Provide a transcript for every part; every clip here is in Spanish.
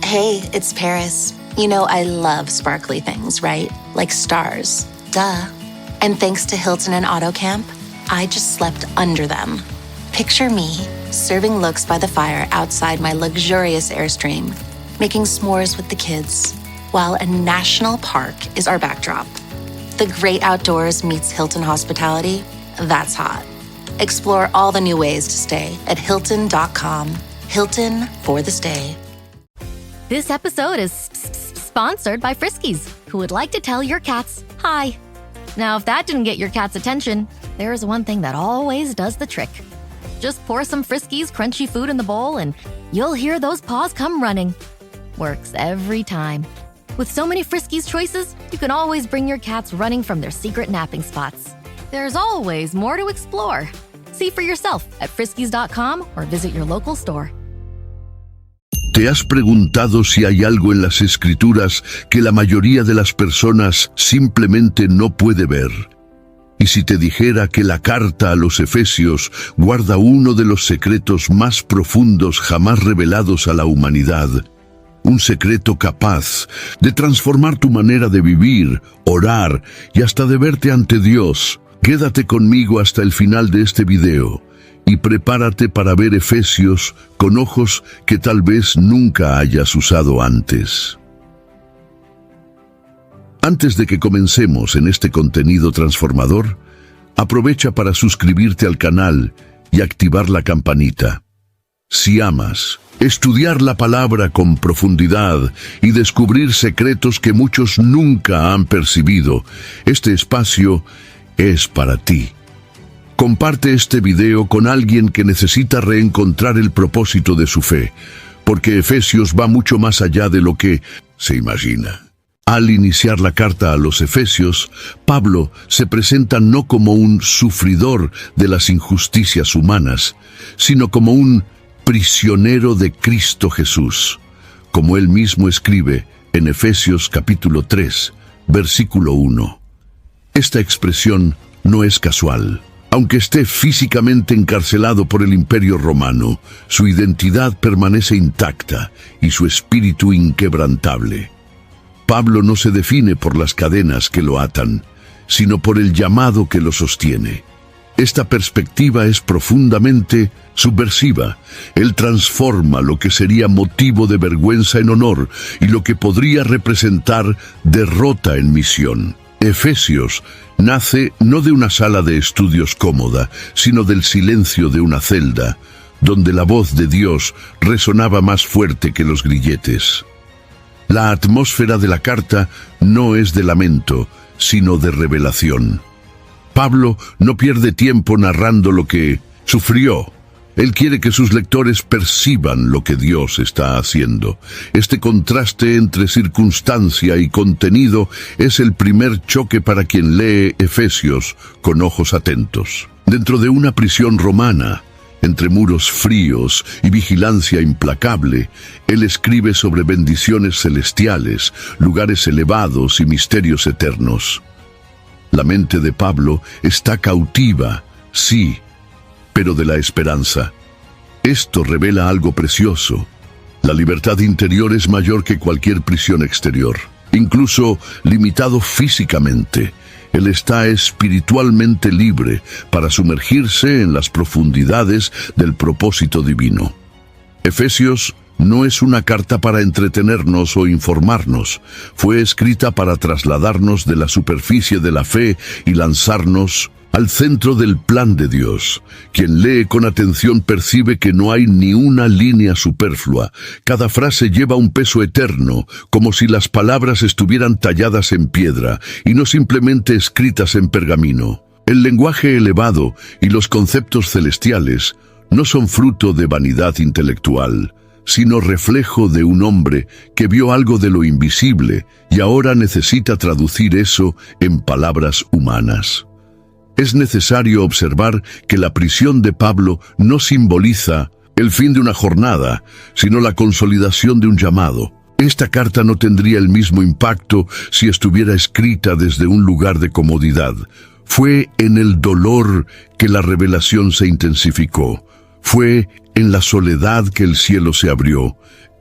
Hey, it's Paris. You know I love sparkly things, right? Like stars. Duh. And thanks to Hilton and AutoCamp, I just slept under them. Picture me, serving looks by the fire outside my luxurious Airstream, making s'mores with the kids, while a national park is our backdrop. The great outdoors meets Hilton hospitality. That's hot. Explore all the new ways to stay at Hilton.com. Hilton for the stay. This episode is sponsored by Friskies, who would like to tell your cats hi. Now, if that didn't get your cat's attention, there is one thing that always does the trick. Just pour some Friskies crunchy food in the bowl and you'll hear those paws come running. Works every time. With so many Friskies choices, you can always bring your cats running from their secret napping spots. There's always more to explore. See for yourself at friskies.com or visit your local store. ¿Te has preguntado si hay algo en las Escrituras que la mayoría de las personas simplemente no puede ver? Y si te dijera que la carta a los Efesios guarda uno de los secretos más profundos jamás revelados a la humanidad, un secreto capaz de transformar tu manera de vivir, orar y hasta de verte ante Dios, quédate conmigo hasta el final de este video y prepárate para ver Efesios con ojos que tal vez nunca hayas usado antes. Antes de que comencemos en este contenido transformador, aprovecha para suscribirte al canal y activar la campanita. Si amas estudiar la palabra con profundidad y descubrir secretos que muchos nunca han percibido, este espacio es para ti. Comparte este video con alguien que necesita reencontrar el propósito de su fe, porque Efesios va mucho más allá de lo que se imagina. Al iniciar la carta a los Efesios, Pablo se presenta no como un sufridor de las injusticias humanas, sino como un prisionero de Cristo Jesús, como él mismo escribe en Efesios capítulo 3, versículo 1. Esta expresión no es casual. Aunque esté físicamente encarcelado por el Imperio Romano, su identidad permanece intacta y su espíritu inquebrantable. Pablo no se define por las cadenas que lo atan, sino por el llamado que lo sostiene. Esta perspectiva es profundamente subversiva. Él transforma lo que sería motivo de vergüenza en honor y lo que podría representar derrota en misión. Efesios nace no de una sala de estudios cómoda, sino del silencio de una celda, donde la voz de Dios resonaba más fuerte que los grilletes. La atmósfera de la carta no es de lamento, sino de revelación. Pablo no pierde tiempo narrando lo que sufrió. Él quiere que sus lectores perciban lo que Dios está haciendo. Este contraste entre circunstancia y contenido es el primer choque para quien lee Efesios con ojos atentos. Dentro de una prisión romana, entre muros fríos y vigilancia implacable, él escribe sobre bendiciones celestiales, lugares elevados y misterios eternos. La mente de Pablo está cautiva, sí, pero de la esperanza. Esto revela algo precioso. La libertad interior es mayor que cualquier prisión exterior, incluso limitado físicamente. Él está espiritualmente libre para sumergirse en las profundidades del propósito divino. Efesios no es una carta para entretenernos o informarnos. Fue escrita para trasladarnos de la superficie de la fe y lanzarnos al centro del plan de Dios. Quien lee con atención percibe que no hay ni una línea superflua. Cada frase lleva un peso eterno, como si las palabras estuvieran talladas en piedra y no simplemente escritas en pergamino. El lenguaje elevado y los conceptos celestiales no son fruto de vanidad intelectual, sino reflejo de un hombre que vio algo de lo invisible y ahora necesita traducir eso en palabras humanas. Es necesario observar que la prisión de Pablo no simboliza el fin de una jornada, sino la consolidación de un llamado. Esta carta no tendría el mismo impacto si estuviera escrita desde un lugar de comodidad. Fue en el dolor que la revelación se intensificó. Fue en la soledad que el cielo se abrió.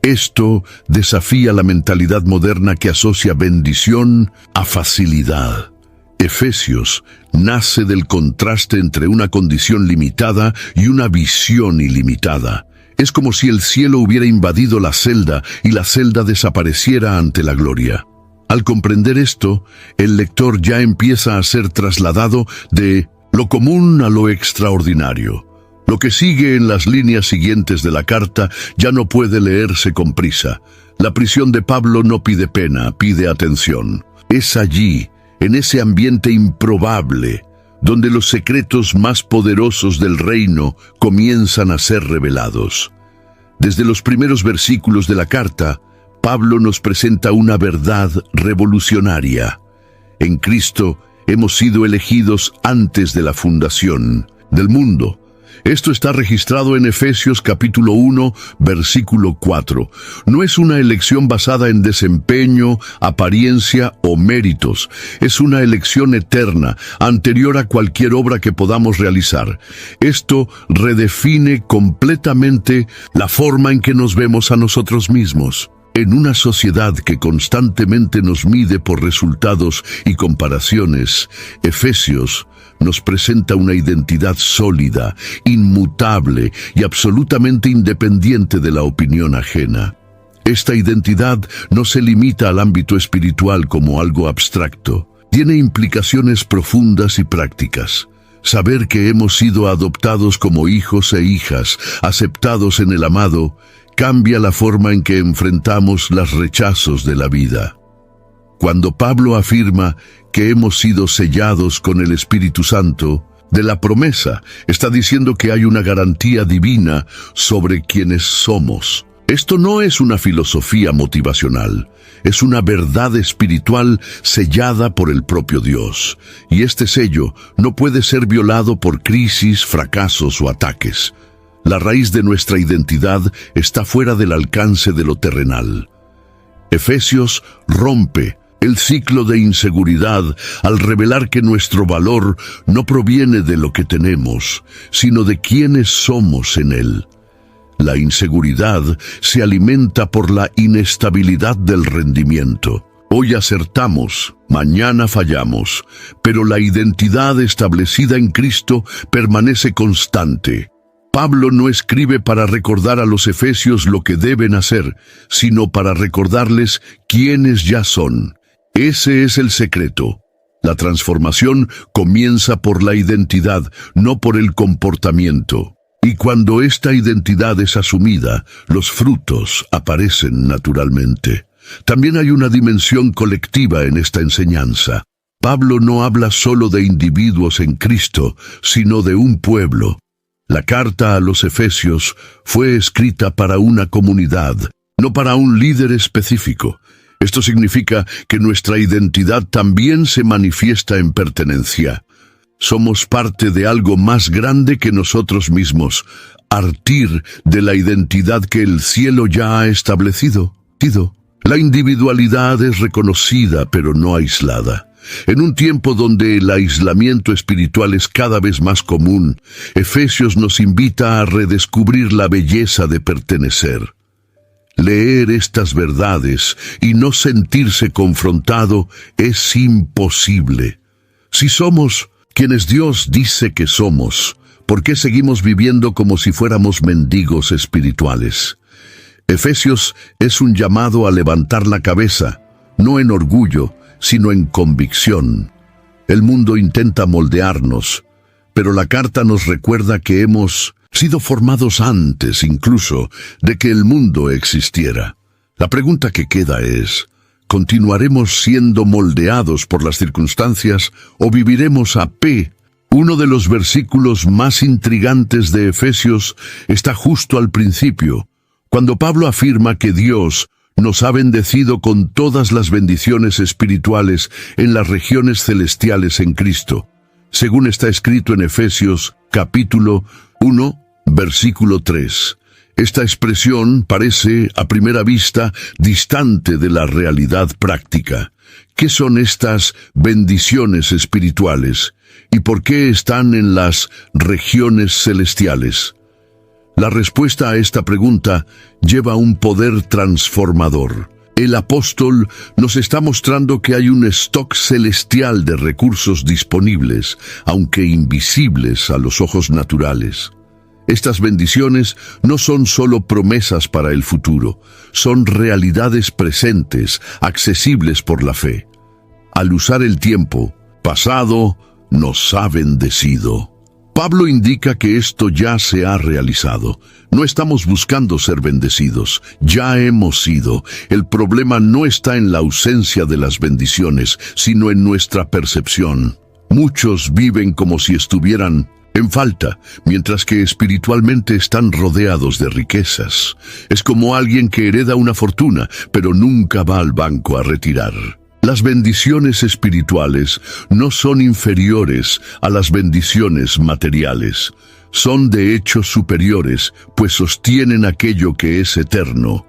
Esto desafía la mentalidad moderna que asocia bendición a facilidad. Efesios nace del contraste entre una condición limitada y una visión ilimitada. Es como si el cielo hubiera invadido la celda y la celda desapareciera ante la gloria. Al comprender esto, el lector ya empieza a ser trasladado de lo común a lo extraordinario. Lo que sigue en las líneas siguientes de la carta ya no puede leerse con prisa. La prisión de Pablo no pide pena, pide atención. Es allí, en ese ambiente improbable, donde los secretos más poderosos del reino comienzan a ser revelados. Desde los primeros versículos de la carta, Pablo nos presenta una verdad revolucionaria. En Cristo hemos sido elegidos antes de la fundación del mundo. Esto está registrado en Efesios capítulo 1, versículo 4. No es una elección basada en desempeño, apariencia o méritos. Es una elección eterna, anterior a cualquier obra que podamos realizar. Esto redefine completamente la forma en que nos vemos a nosotros mismos. En una sociedad que constantemente nos mide por resultados y comparaciones, Efesios nos presenta una identidad sólida, inmutable y absolutamente independiente de la opinión ajena. Esta identidad no se limita al ámbito espiritual como algo abstracto. Tiene implicaciones profundas y prácticas. Saber que hemos sido adoptados como hijos e hijas, aceptados en el amado, cambia la forma en que enfrentamos los rechazos de la vida. Cuando Pablo afirma que hemos sido sellados con el Espíritu Santo, de la promesa, está diciendo que hay una garantía divina sobre quienes somos. Esto no es una filosofía motivacional, es una verdad espiritual sellada por el propio Dios. Y este sello no puede ser violado por crisis, fracasos o ataques. La raíz de nuestra identidad está fuera del alcance de lo terrenal. Efesios rompe el ciclo de inseguridad al revelar que nuestro valor no proviene de lo que tenemos, sino de quienes somos en él. La inseguridad se alimenta por la inestabilidad del rendimiento. Hoy acertamos, mañana fallamos, pero la identidad establecida en Cristo permanece constante. Pablo no escribe para recordar a los efesios lo que deben hacer, sino para recordarles quiénes ya son. Ese es el secreto. La transformación comienza por la identidad, no por el comportamiento. Y cuando esta identidad es asumida, los frutos aparecen naturalmente. También hay una dimensión colectiva en esta enseñanza. Pablo no habla solo de individuos en Cristo, sino de un pueblo. La carta a los Efesios fue escrita para una comunidad, no para un líder específico. Esto significa que nuestra identidad también se manifiesta en pertenencia. Somos parte de algo más grande que nosotros mismos, partir de la identidad que el cielo ya ha establecido. La individualidad es reconocida pero no aislada. En un tiempo donde el aislamiento espiritual es cada vez más común, Efesios nos invita a redescubrir la belleza de pertenecer. Leer estas verdades y no sentirse confrontado es imposible. Si somos quienes Dios dice que somos, ¿por qué seguimos viviendo como si fuéramos mendigos espirituales? Efesios es un llamado a levantar la cabeza, no en orgullo, sino en convicción. El mundo intenta moldearnos, pero la carta nos recuerda que hemos sido formados antes incluso de que el mundo existiera. La pregunta que queda es, ¿continuaremos siendo moldeados por las circunstancias o viviremos a pie? Uno de los versículos más intrigantes de Efesios está justo al principio, cuando Pablo afirma que Dios nos ha bendecido con todas las bendiciones espirituales en las regiones celestiales en Cristo, según está escrito en Efesios capítulo 1, versículo 3. Esta expresión parece, a primera vista, distante de la realidad práctica. ¿Qué son estas bendiciones espirituales? ¿Y por qué están en las regiones celestiales? La respuesta a esta pregunta lleva un poder transformador. El apóstol nos está mostrando que hay un stock celestial de recursos disponibles, aunque invisibles a los ojos naturales. Estas bendiciones no son solo promesas para el futuro, son realidades presentes, accesibles por la fe. Al usar el tiempo pasado, nos ha bendecido. Pablo indica que esto ya se ha realizado. No estamos buscando ser bendecidos, ya hemos sido. El problema no está en la ausencia de las bendiciones, sino en nuestra percepción. Muchos viven como si estuvieran en falta, mientras que espiritualmente están rodeados de riquezas. Es como alguien que hereda una fortuna, pero nunca va al banco a retirar. Las bendiciones espirituales no son inferiores a las bendiciones materiales. Son de hecho superiores, pues sostienen aquello que es eterno.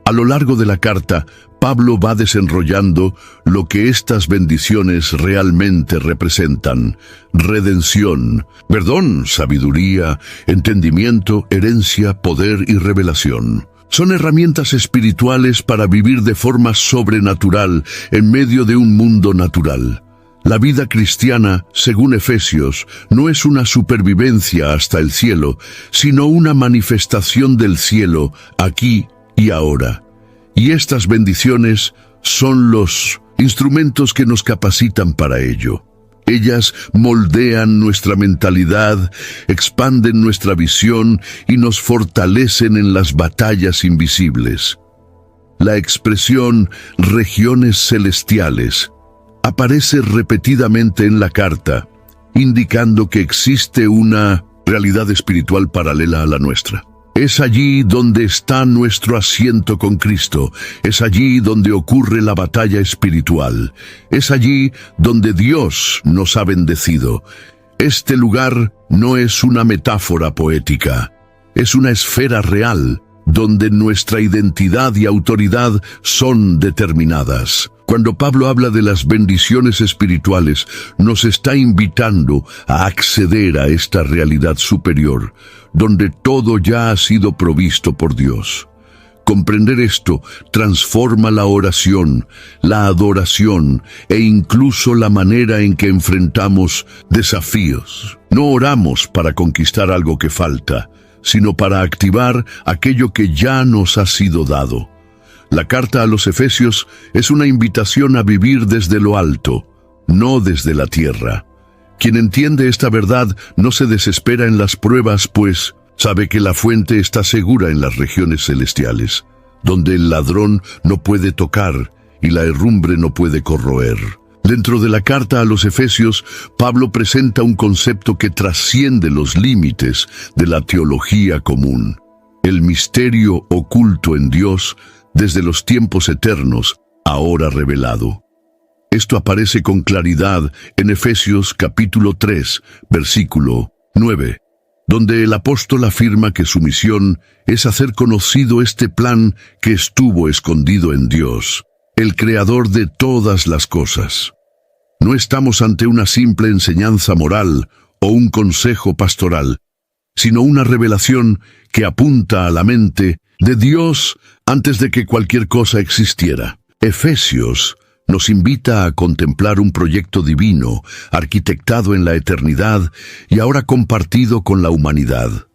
A lo largo de la carta, Pablo va desenrollando lo que estas bendiciones realmente representan: redención, perdón, sabiduría, entendimiento, herencia, poder y revelación. Son herramientas espirituales para vivir de forma sobrenatural en medio de un mundo natural. La vida cristiana, según Efesios, no es una supervivencia hasta el cielo, sino una manifestación del cielo aquí y ahora. Y estas bendiciones son los instrumentos que nos capacitan para ello. Ellas moldean nuestra mentalidad, expanden nuestra visión y nos fortalecen en las batallas invisibles. La expresión regiones celestiales aparece repetidamente en la carta, indicando que existe una realidad espiritual paralela a la nuestra. Es allí donde está nuestro asiento con Cristo. Es allí donde ocurre la batalla espiritual. Es allí donde Dios nos ha bendecido. Este lugar no es una metáfora poética. Es una esfera real, donde nuestra identidad y autoridad son determinadas. Cuando Pablo habla de las bendiciones espirituales, nos está invitando a acceder a esta realidad superior, donde todo ya ha sido provisto por Dios. Comprender esto transforma la oración, la adoración e incluso la manera en que enfrentamos desafíos. No oramos para conquistar algo que falta, sino para activar aquello que ya nos ha sido dado. La carta a los Efesios es una invitación a vivir desde lo alto, no desde la tierra. Quien entiende esta verdad no se desespera en las pruebas, pues sabe que la fuente está segura en las regiones celestiales, donde el ladrón no puede tocar y la herrumbre no puede corroer. Dentro de la carta a los Efesios, Pablo presenta un concepto que trasciende los límites de la teología común: el misterio oculto en Dios desde los tiempos eternos, ahora revelado. Esto aparece con claridad en Efesios capítulo 3, versículo 9, donde el apóstol afirma que su misión es hacer conocido este plan que estuvo escondido en Dios, el creador de todas las cosas. No estamos ante una simple enseñanza moral o un consejo pastoral, sino una revelación que apunta a la mente de Dios antes de que cualquier cosa existiera. Efesios nos invita a contemplar un proyecto divino, arquitectado en la eternidad y ahora compartido con la humanidad.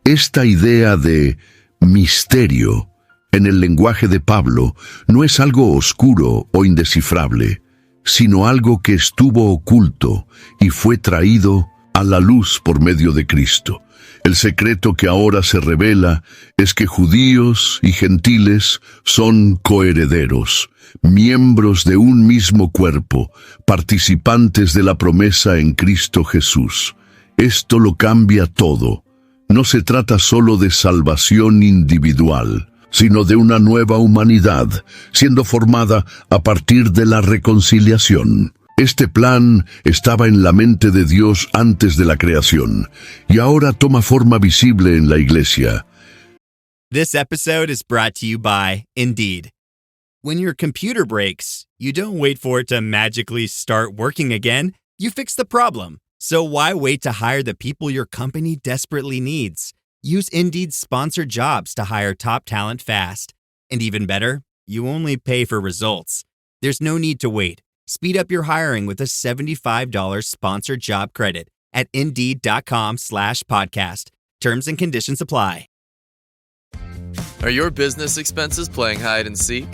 Esta idea de misterio, en el lenguaje de Pablo, no es algo oscuro o indescifrable, sino algo que estuvo oculto y fue traído a la luz por medio de Cristo. El secreto que ahora se revela es que judíos y gentiles son coherederos, miembros de un mismo cuerpo, participantes de la promesa en Cristo Jesús. Esto lo cambia todo. No se trata solo de salvación individual, sino de una nueva humanidad, siendo formada a partir de la reconciliación. Este plan estaba en la mente de Dios antes de la creación, y ahora toma forma visible en la iglesia. This episode is brought to you by Indeed. When your computer breaks, you don't wait for it to magically start working again. You fix the problem. So why wait to hire the people your company desperately needs? Use Indeed's sponsored jobs to hire top talent fast. And even better, you only pay for results. There's no need to wait. Speed up your hiring with a $75 sponsored job credit at Indeed.com/podcast. Terms and conditions apply. Are your business expenses playing hide and seek?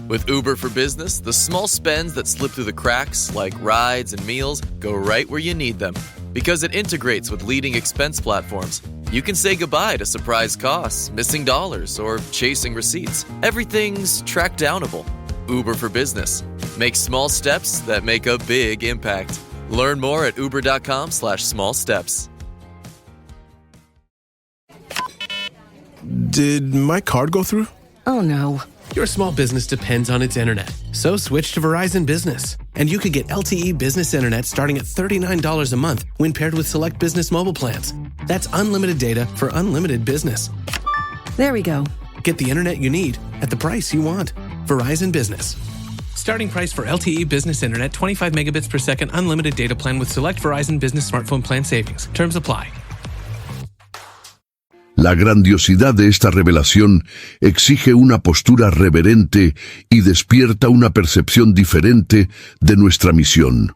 With Uber for Business, the small spends that slip through the cracks, like rides and meals, go right where you need them. Because it integrates with leading expense platforms, you can say goodbye to surprise costs, missing dollars, or chasing receipts. Everything's track downable. Uber for Business. Make small steps that make a big impact. Learn more at uber.com/small steps. Did my card go through? Oh no. Your small business depends on its internet. So switch to Verizon Business. And you could get LTE business internet starting at $39 a month when paired with select business mobile plans. That's unlimited data for unlimited business. There we go. Get the internet you need at the price you want. Verizon Business. Starting price for LTE business internet, 25 megabits per second, unlimited data plan with select Verizon Business smartphone plan savings. Terms apply. La grandiosidad de esta revelación exige una postura reverente y despierta una percepción diferente de nuestra misión.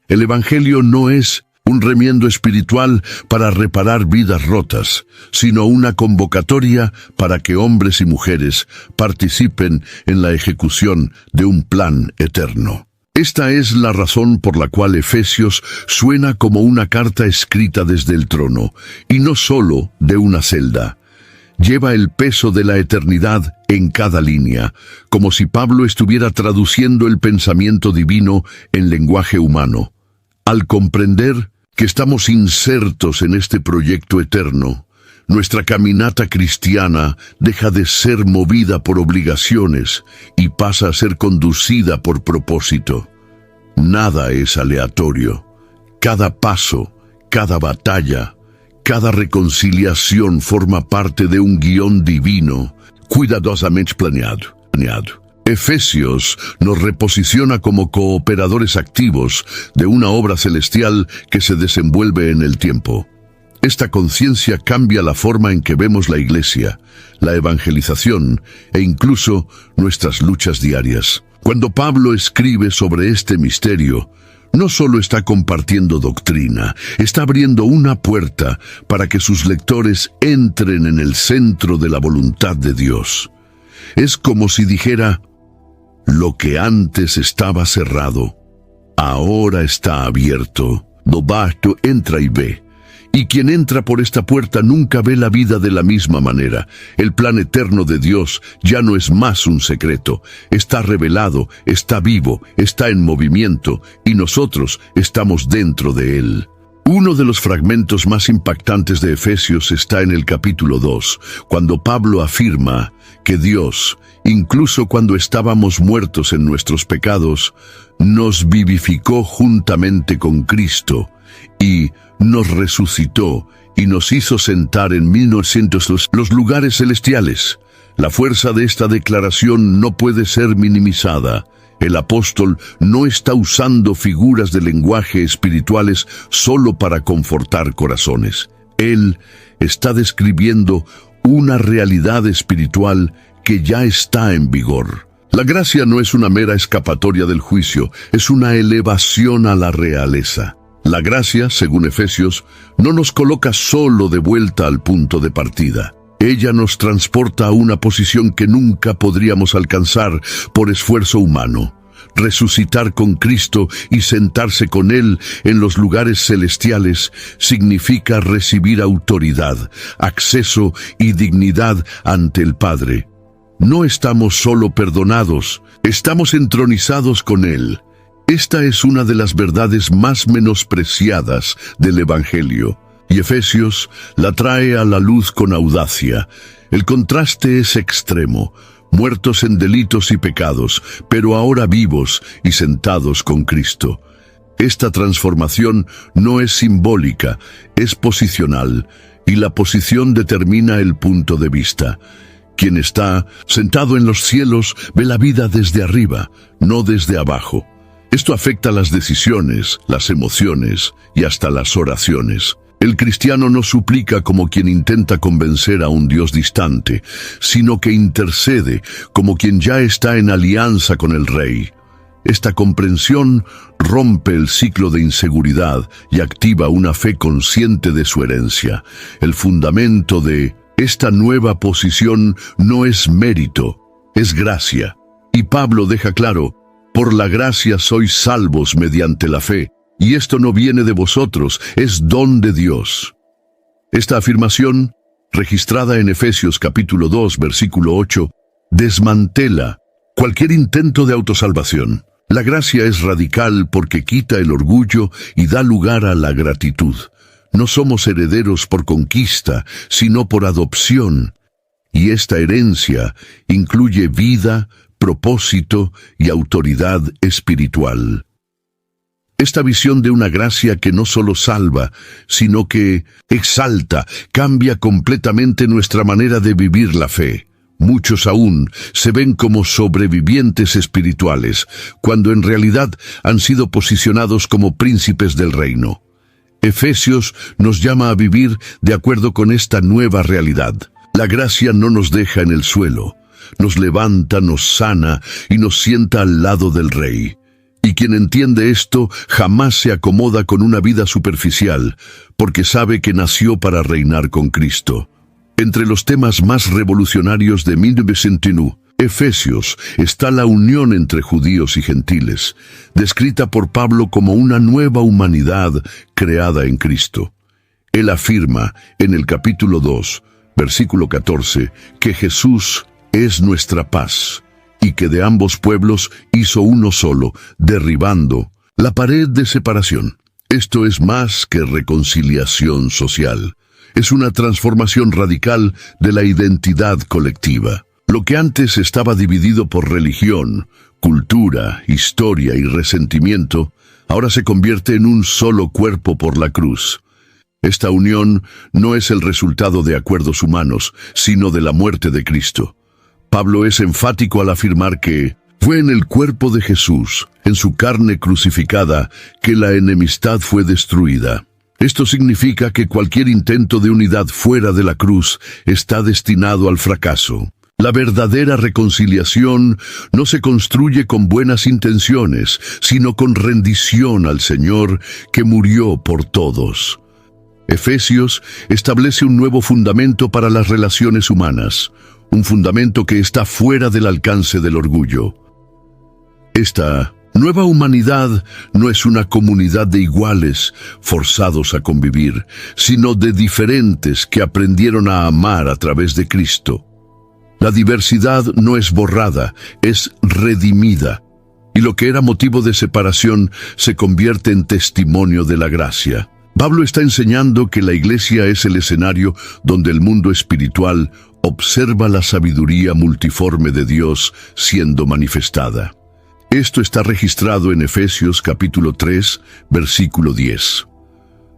El Evangelio no es un remiendo espiritual para reparar vidas rotas, sino una convocatoria para que hombres y mujeres participen en la ejecución de un plan eterno. Esta es la razón por la cual Efesios suena como una carta escrita desde el trono, y no solo de una celda. Lleva el peso de la eternidad en cada línea, como si Pablo estuviera traduciendo el pensamiento divino en lenguaje humano. Al comprender que estamos insertos en este proyecto eterno, nuestra caminata cristiana deja de ser movida por obligaciones y pasa a ser conducida por propósito. Nada es aleatorio. Cada paso, cada batalla, cada reconciliación forma parte de un guión divino, cuidadosamente planeado. Efesios nos reposiciona como cooperadores activos de una obra celestial que se desenvuelve en el tiempo. Esta conciencia cambia la forma en que vemos la iglesia, la evangelización e incluso nuestras luchas diarias. Cuando Pablo escribe sobre este misterio, no solo está compartiendo doctrina, está abriendo una puerta para que sus lectores entren en el centro de la voluntad de Dios. Es como si dijera: lo que antes estaba cerrado, ahora está abierto. Novato entra y ve. Y quien entra por esta puerta nunca ve la vida de la misma manera. El plan eterno de Dios ya no es más un secreto. Está revelado, está vivo, está en movimiento, y nosotros estamos dentro de él. Uno de los fragmentos más impactantes de Efesios está en el capítulo 2, cuando Pablo afirma que Dios, incluso cuando estábamos muertos en nuestros pecados, nos vivificó juntamente con Cristo y nos resucitó y nos hizo sentar en 1900 los lugares celestiales. La fuerza de esta declaración no puede ser minimizada. El apóstol no está usando figuras de lenguaje espirituales solo para confortar corazones. Él está describiendo una realidad espiritual que ya está en vigor. La gracia no es una mera escapatoria del juicio, es una elevación a la realeza. La gracia, según Efesios, no nos coloca solo de vuelta al punto de partida. Ella nos transporta a una posición que nunca podríamos alcanzar por esfuerzo humano. Resucitar con Cristo y sentarse con Él en los lugares celestiales significa recibir autoridad, acceso y dignidad ante el Padre. No estamos solo perdonados, estamos entronizados con Él. Esta es una de las verdades más menospreciadas del Evangelio, y Efesios la trae a la luz con audacia. El contraste es extremo: muertos en delitos y pecados, pero ahora vivos y sentados con Cristo. Esta transformación no es simbólica, es posicional, y la posición determina el punto de vista. Quien está sentado en los cielos ve la vida desde arriba, no desde abajo. Esto afecta las decisiones, las emociones y hasta las oraciones. El cristiano no suplica como quien intenta convencer a un Dios distante, sino que intercede como quien ya está en alianza con el Rey. Esta comprensión rompe el ciclo de inseguridad y activa una fe consciente de su herencia. El fundamento de esta nueva posición no es mérito, es gracia. Y Pablo deja claro: por la gracia sois salvos mediante la fe, y esto no viene de vosotros, es don de Dios. Esta afirmación, registrada en Efesios capítulo 2, versículo 8, desmantela cualquier intento de autosalvación. La gracia es radical porque quita el orgullo y da lugar a la gratitud. No somos herederos por conquista, sino por adopción. Y esta herencia incluye vida, propósito y autoridad espiritual. Esta visión de una gracia que no solo salva, sino que exalta, cambia completamente nuestra manera de vivir la fe. Muchos aún se ven como sobrevivientes espirituales, cuando en realidad han sido posicionados como príncipes del reino. Efesios nos llama a vivir de acuerdo con esta nueva realidad. La gracia no nos deja en el suelo, nos levanta, nos sana y nos sienta al lado del Rey. Y quien entiende esto jamás se acomoda con una vida superficial, porque sabe que nació para reinar con Cristo. Entre los temas más revolucionarios de 1929, Efesios, está la unión entre judíos y gentiles, descrita por Pablo como una nueva humanidad creada en Cristo. Él afirma en el capítulo 2, versículo 14, que Jesús es nuestra paz, y que de ambos pueblos hizo uno solo, derribando la pared de separación. Esto es más que reconciliación social. Es una transformación radical de la identidad colectiva. Lo que antes estaba dividido por religión, cultura, historia y resentimiento, ahora se convierte en un solo cuerpo por la cruz. Esta unión no es el resultado de acuerdos humanos, sino de la muerte de Cristo. Pablo es enfático al afirmar que fue en el cuerpo de Jesús, en su carne crucificada, que la enemistad fue destruida. Esto significa que cualquier intento de unidad fuera de la cruz está destinado al fracaso. La verdadera reconciliación no se construye con buenas intenciones, sino con rendición al Señor que murió por todos. Efesios establece un nuevo fundamento para las relaciones humanas, un fundamento que está fuera del alcance del orgullo. Esta nueva humanidad no es una comunidad de iguales forzados a convivir, sino de diferentes que aprendieron a amar a través de Cristo. La diversidad no es borrada, es redimida, y lo que era motivo de separación se convierte en testimonio de la gracia. Pablo está enseñando que la iglesia es el escenario donde el mundo espiritual observa la sabiduría multiforme de Dios siendo manifestada. Esto está registrado en Efesios capítulo 3, versículo 10.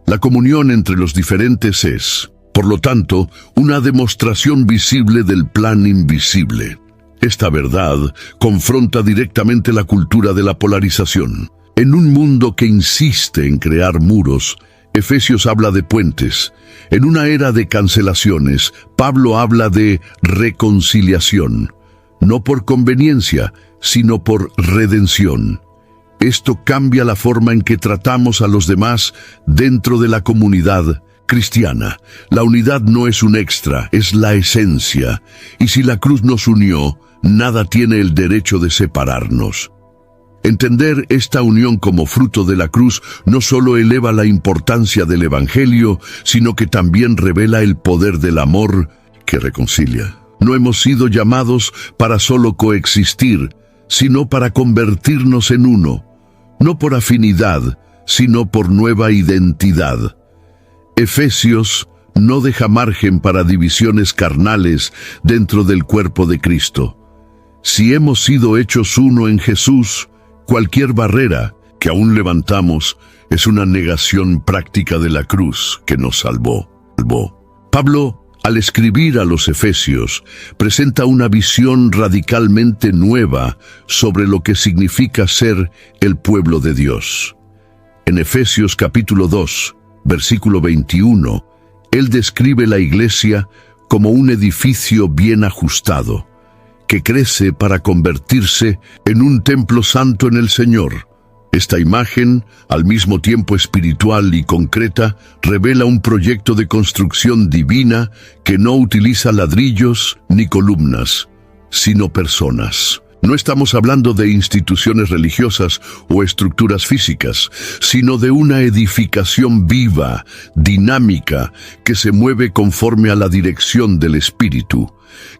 La comunión entre los diferentes es, por lo tanto, una demostración visible del plan invisible. Esta verdad confronta directamente la cultura de la polarización. En un mundo que insiste en crear muros, Efesios habla de puentes. En una era de cancelaciones, Pablo habla de reconciliación, no por conveniencia, sino por redención. Esto cambia la forma en que tratamos a los demás dentro de la comunidad cristiana. La unidad no es un extra, es la esencia. Y si la cruz nos unió, nada tiene el derecho de separarnos. Entender esta unión como fruto de la cruz no solo eleva la importancia del Evangelio, sino que también revela el poder del amor que reconcilia. No hemos sido llamados para solo coexistir, sino para convertirnos en uno, no por afinidad, sino por nueva identidad. Efesios no deja margen para divisiones carnales dentro del cuerpo de Cristo. Si hemos sido hechos uno en Jesús, cualquier barrera que aún levantamos es una negación práctica de la cruz que nos salvó. Pablo, al escribir a los Efesios, presenta una visión radicalmente nueva sobre lo que significa ser el pueblo de Dios. En Efesios capítulo 2, versículo 21, él describe la iglesia como un edificio bien ajustado, que crece para convertirse en un templo santo en el Señor. Esta imagen, al mismo tiempo espiritual y concreta, revela un proyecto de construcción divina que no utiliza ladrillos ni columnas, sino personas. No estamos hablando de instituciones religiosas o estructuras físicas, sino de una edificación viva, dinámica, que se mueve conforme a la dirección del Espíritu.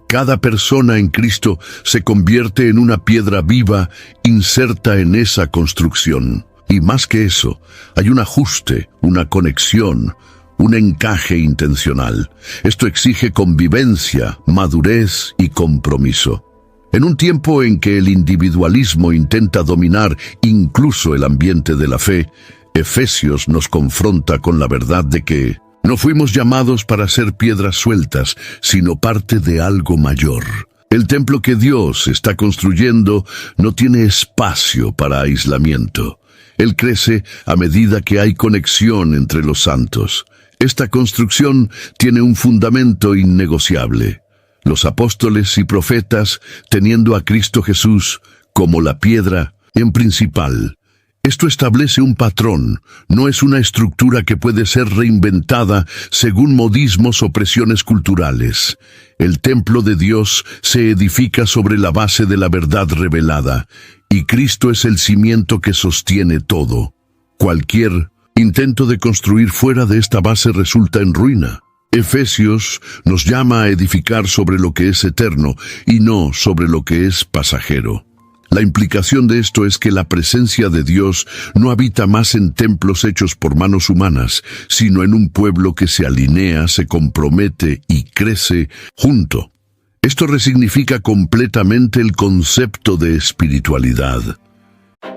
Cada persona en Cristo se convierte en una piedra viva inserta en esa construcción. Y más que eso, hay un ajuste, una conexión, un encaje intencional. Esto exige convivencia, madurez y compromiso. En un tiempo en que el individualismo intenta dominar incluso el ambiente de la fe, Efesios nos confronta con la verdad de que no fuimos llamados para ser piedras sueltas, sino parte de algo mayor. El templo que Dios está construyendo no tiene espacio para aislamiento. Él crece a medida que hay conexión entre los santos. Esta construcción tiene un fundamento innegociable. Los apóstoles y profetas, teniendo a Cristo Jesús como la piedra en principal. Esto establece un patrón, no es una estructura que puede ser reinventada según modismos o presiones culturales. El templo de Dios se edifica sobre la base de la verdad revelada, y Cristo es el cimiento que sostiene todo. Cualquier intento de construir fuera de esta base resulta en ruina. Efesios nos llama a edificar sobre lo que es eterno y no sobre lo que es pasajero. La implicación de esto es que la presencia de Dios no habita más en templos hechos por manos humanas, sino en un pueblo que se alinea, se compromete y crece junto. Esto resignifica completamente el concepto de espiritualidad.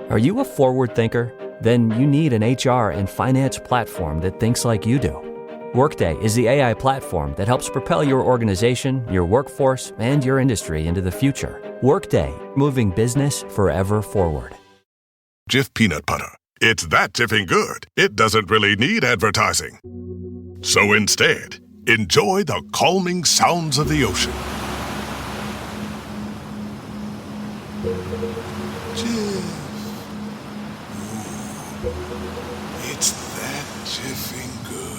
Are you a forward thinker? Then you need an HR and finance platform that thinks like you do. Workday is the AI platform that helps propel your organization, your workforce, and your industry into the future. Workday, moving business forever forward. Jif peanut butter. It's that Jiffing good, it doesn't really need advertising. So instead, enjoy the calming sounds of the ocean. Jif. Ooh, it's that Jiffing good.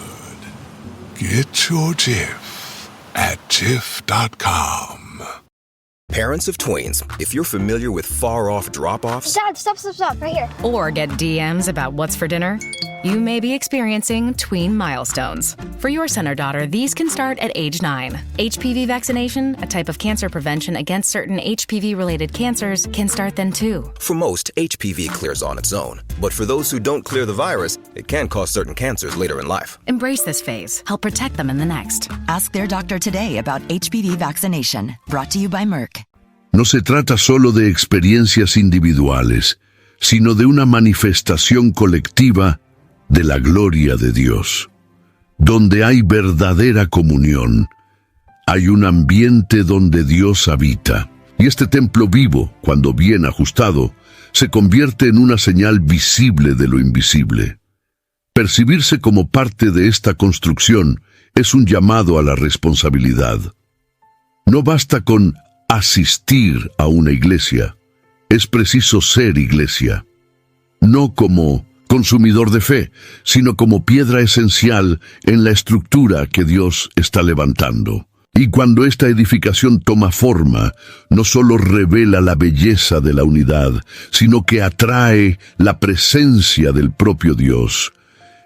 Get your Jif at Jif.com. Parents of tweens, if you're familiar with far-off drop-offs... Dad, stop, right here. Or get DMs about what's for dinner, you may be experiencing tween milestones. For your son or daughter, these can start at age 9. HPV vaccination, a type of cancer prevention against certain HPV-related cancers, can start then too. For most, HPV clears on its own. But for those who don't clear the virus, it can cause certain cancers later in life. Embrace this phase. Help protect them in the next. Ask their doctor today about HPV vaccination. Brought to you by Merck. No se trata solo de experiencias individuales, sino de una manifestación colectiva de la gloria de Dios. Donde hay verdadera comunión, hay un ambiente donde Dios habita. Y este templo vivo, cuando bien ajustado, se convierte en una señal visible de lo invisible. Percibirse como parte de esta construcción es un llamado a la responsabilidad. No basta con asistir a una iglesia, es preciso ser iglesia. No como consumidor de fe, sino como piedra esencial en la estructura que Dios está levantando. Y cuando esta edificación toma forma, no solo revela la belleza de la unidad, sino que atrae la presencia del propio Dios.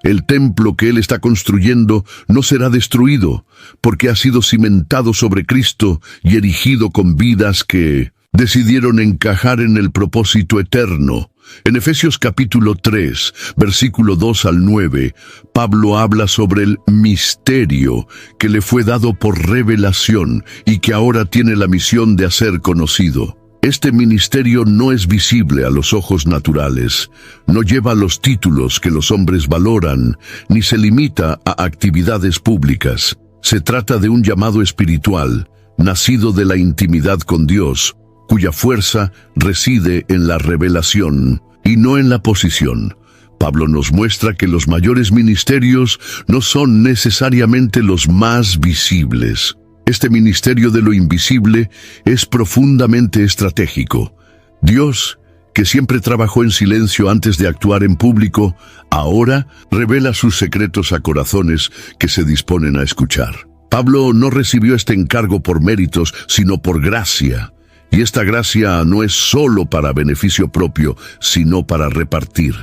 El templo que Él está construyendo no será destruido, porque ha sido cimentado sobre Cristo y erigido con vidas que decidieron encajar en el propósito eterno. En Efesios capítulo 3, versículo 2 al 9, Pablo habla sobre el misterio que le fue dado por revelación y que ahora tiene la misión de hacer conocido. Este ministerio no es visible a los ojos naturales, no lleva los títulos que los hombres valoran, ni se limita a actividades públicas. Se trata de un llamado espiritual, nacido de la intimidad con Dios, cuya fuerza reside en la revelación y no en la posición. Pablo nos muestra que los mayores ministerios no son necesariamente los más visibles. Este ministerio de lo invisible es profundamente estratégico. Dios, que siempre trabajó en silencio antes de actuar en público, ahora revela sus secretos a corazones que se disponen a escuchar. Pablo no recibió este encargo por méritos, sino por gracia. Y esta gracia no es solo para beneficio propio, sino para repartir.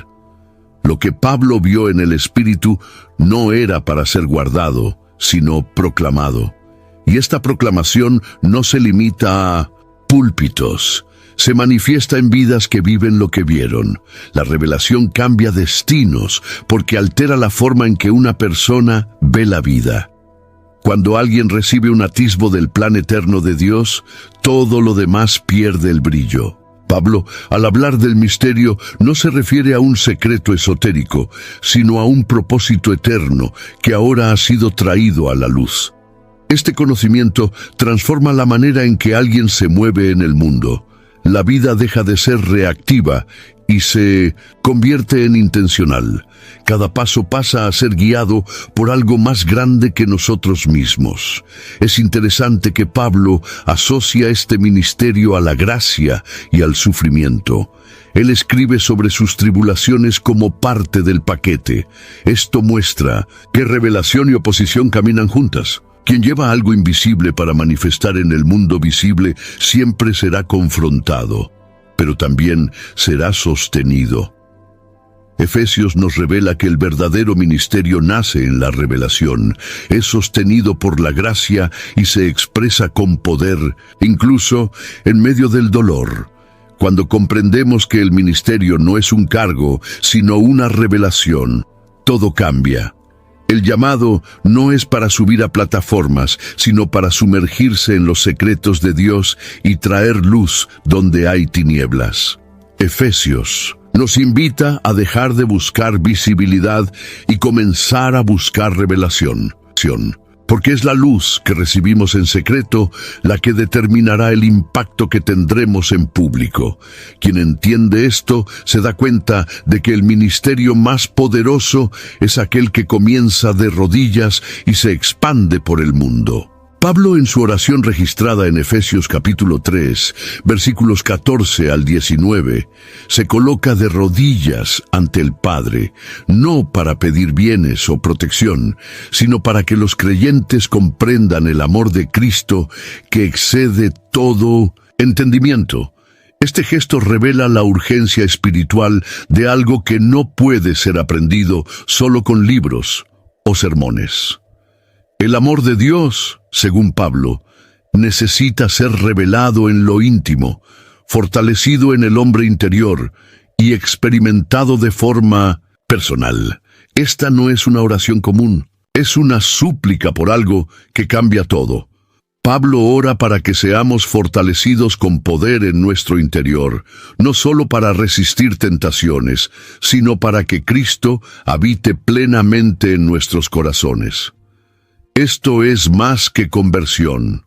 Lo que Pablo vio en el Espíritu no era para ser guardado, sino proclamado. Y esta proclamación no se limita a púlpitos. Se manifiesta en vidas que viven lo que vieron. La revelación cambia destinos porque altera la forma en que una persona ve la vida. Cuando alguien recibe un atisbo del plan eterno de Dios, todo lo demás pierde el brillo. Pablo, al hablar del misterio, no se refiere a un secreto esotérico, sino a un propósito eterno que ahora ha sido traído a la luz. Este conocimiento transforma la manera en que alguien se mueve en el mundo. La vida deja de ser reactiva y se convierte en intencional. Cada paso pasa a ser guiado por algo más grande que nosotros mismos. Es interesante que Pablo asocia este ministerio a la gracia y al sufrimiento. Él escribe sobre sus tribulaciones como parte del paquete. Esto muestra que revelación y oposición caminan juntas. Quien lleva algo invisible para manifestar en el mundo visible siempre será confrontado, pero también será sostenido. Efesios nos revela que el verdadero ministerio nace en la revelación, es sostenido por la gracia y se expresa con poder, incluso en medio del dolor. Cuando comprendemos que el ministerio no es un cargo, sino una revelación, todo cambia. El llamado no es para subir a plataformas, sino para sumergirse en los secretos de Dios y traer luz donde hay tinieblas. Efesios nos invita a dejar de buscar visibilidad y comenzar a buscar revelación. Porque es la luz que recibimos en secreto la que determinará el impacto que tendremos en público. Quien entiende esto se da cuenta de que el ministerio más poderoso es aquel que comienza de rodillas y se expande por el mundo. Pablo, en su oración registrada en Efesios capítulo 3, versículos 14 al 19, se coloca de rodillas ante el Padre, no para pedir bienes o protección, sino para que los creyentes comprendan el amor de Cristo que excede todo entendimiento. Este gesto revela la urgencia espiritual de algo que no puede ser aprendido solo con libros o sermones. El amor de Dios, según Pablo, necesita ser revelado en lo íntimo, fortalecido en el hombre interior y experimentado de forma personal. Esta no es una oración común, es una súplica por algo que cambia todo. Pablo ora para que seamos fortalecidos con poder en nuestro interior, no solo para resistir tentaciones, sino para que Cristo habite plenamente en nuestros corazones. Esto es más que conversión.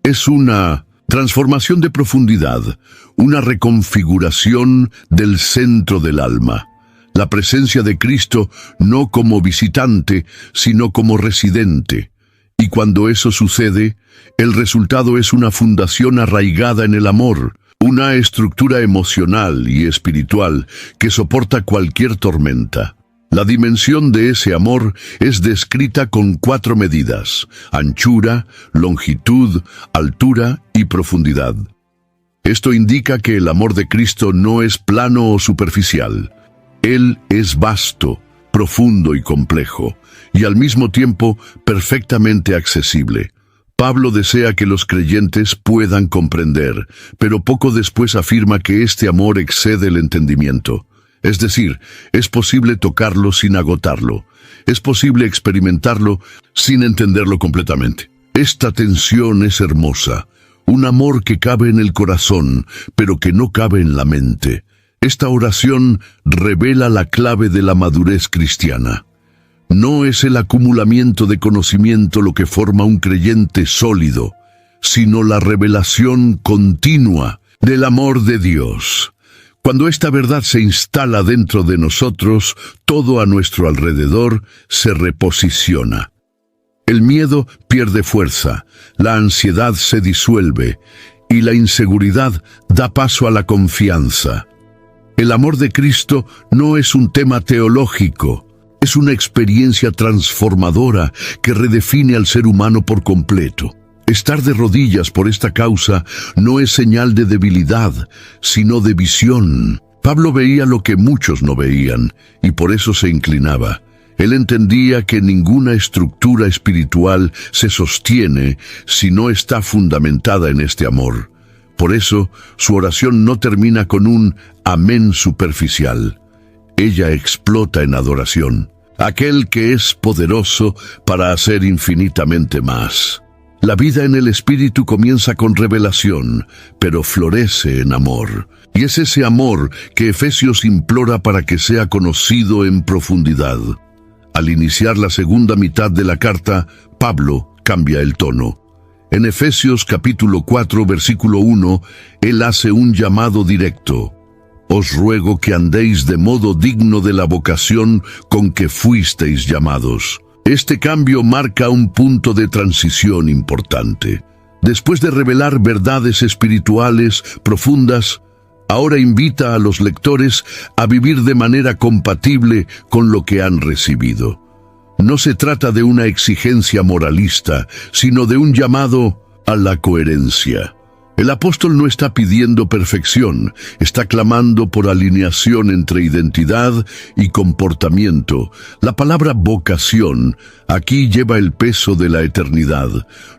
Es una transformación de profundidad, una reconfiguración del centro del alma. La presencia de Cristo no como visitante, sino como residente. Y cuando eso sucede, el resultado es una fundación arraigada en el amor, una estructura emocional y espiritual que soporta cualquier tormenta. La dimensión de ese amor es descrita con 4 medidas: anchura, longitud, altura y profundidad. Esto indica que el amor de Cristo no es plano o superficial. Él es vasto, profundo y complejo, y al mismo tiempo perfectamente accesible. Pablo desea que los creyentes puedan comprender, pero poco después afirma que este amor excede el entendimiento. Es decir, es posible tocarlo sin agotarlo. Es posible experimentarlo sin entenderlo completamente. Esta tensión es hermosa. Un amor que cabe en el corazón, pero que no cabe en la mente. Esta oración revela la clave de la madurez cristiana. No es el acumulamiento de conocimiento lo que forma un creyente sólido, sino la revelación continua del amor de Dios. Cuando esta verdad se instala dentro de nosotros, todo a nuestro alrededor se reposiciona. El miedo pierde fuerza, la ansiedad se disuelve y la inseguridad da paso a la confianza. El amor de Cristo no es un tema teológico, es una experiencia transformadora que redefine al ser humano por completo. Estar de rodillas por esta causa no es señal de debilidad, sino de visión. Pablo veía lo que muchos no veían, y por eso se inclinaba. Él entendía que ninguna estructura espiritual se sostiene si no está fundamentada en este amor. Por eso, su oración no termina con un amén superficial. Ella explota en adoración. Aquel que es poderoso para hacer infinitamente más. La vida en el Espíritu comienza con revelación, pero florece en amor. Y es ese amor que Efesios implora para que sea conocido en profundidad. Al iniciar la segunda mitad de la carta, Pablo cambia el tono. En Efesios capítulo 4, versículo 1, él hace un llamado directo. Os ruego que andéis de modo digno de la vocación con que fuisteis llamados. Este cambio marca un punto de transición importante. Después de revelar verdades espirituales profundas, ahora invita a los lectores a vivir de manera compatible con lo que han recibido. No se trata de una exigencia moralista, sino de un llamado a la coherencia. El apóstol no está pidiendo perfección, está clamando por alineación entre identidad y comportamiento. La palabra vocación aquí lleva el peso de la eternidad.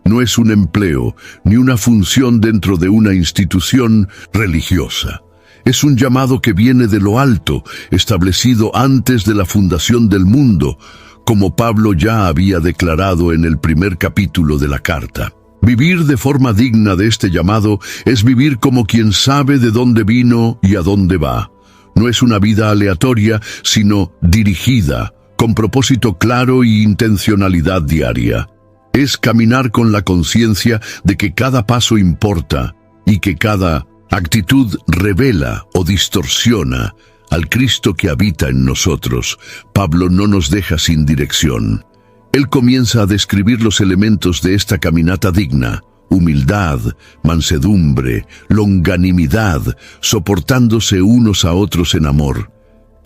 No es un empleo, ni una función dentro de una institución religiosa. Es un llamado que viene de lo alto, establecido antes de la fundación del mundo, como Pablo ya había declarado en el primer capítulo de la carta. Vivir de forma digna de este llamado es vivir como quien sabe de dónde vino y a dónde va. No es una vida aleatoria, sino dirigida, con propósito claro y intencionalidad diaria. Es caminar con la conciencia de que cada paso importa y que cada actitud revela o distorsiona al Cristo que habita en nosotros. Pablo no nos deja sin dirección. Él comienza a describir los elementos de esta caminata digna: humildad, mansedumbre, longanimidad, soportándose unos a otros en amor.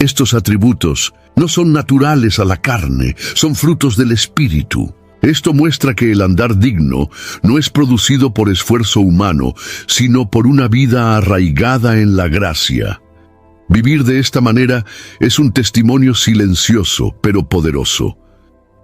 Estos atributos no son naturales a la carne, son frutos del Espíritu. Esto muestra que el andar digno no es producido por esfuerzo humano, sino por una vida arraigada en la gracia. Vivir de esta manera es un testimonio silencioso, pero poderoso.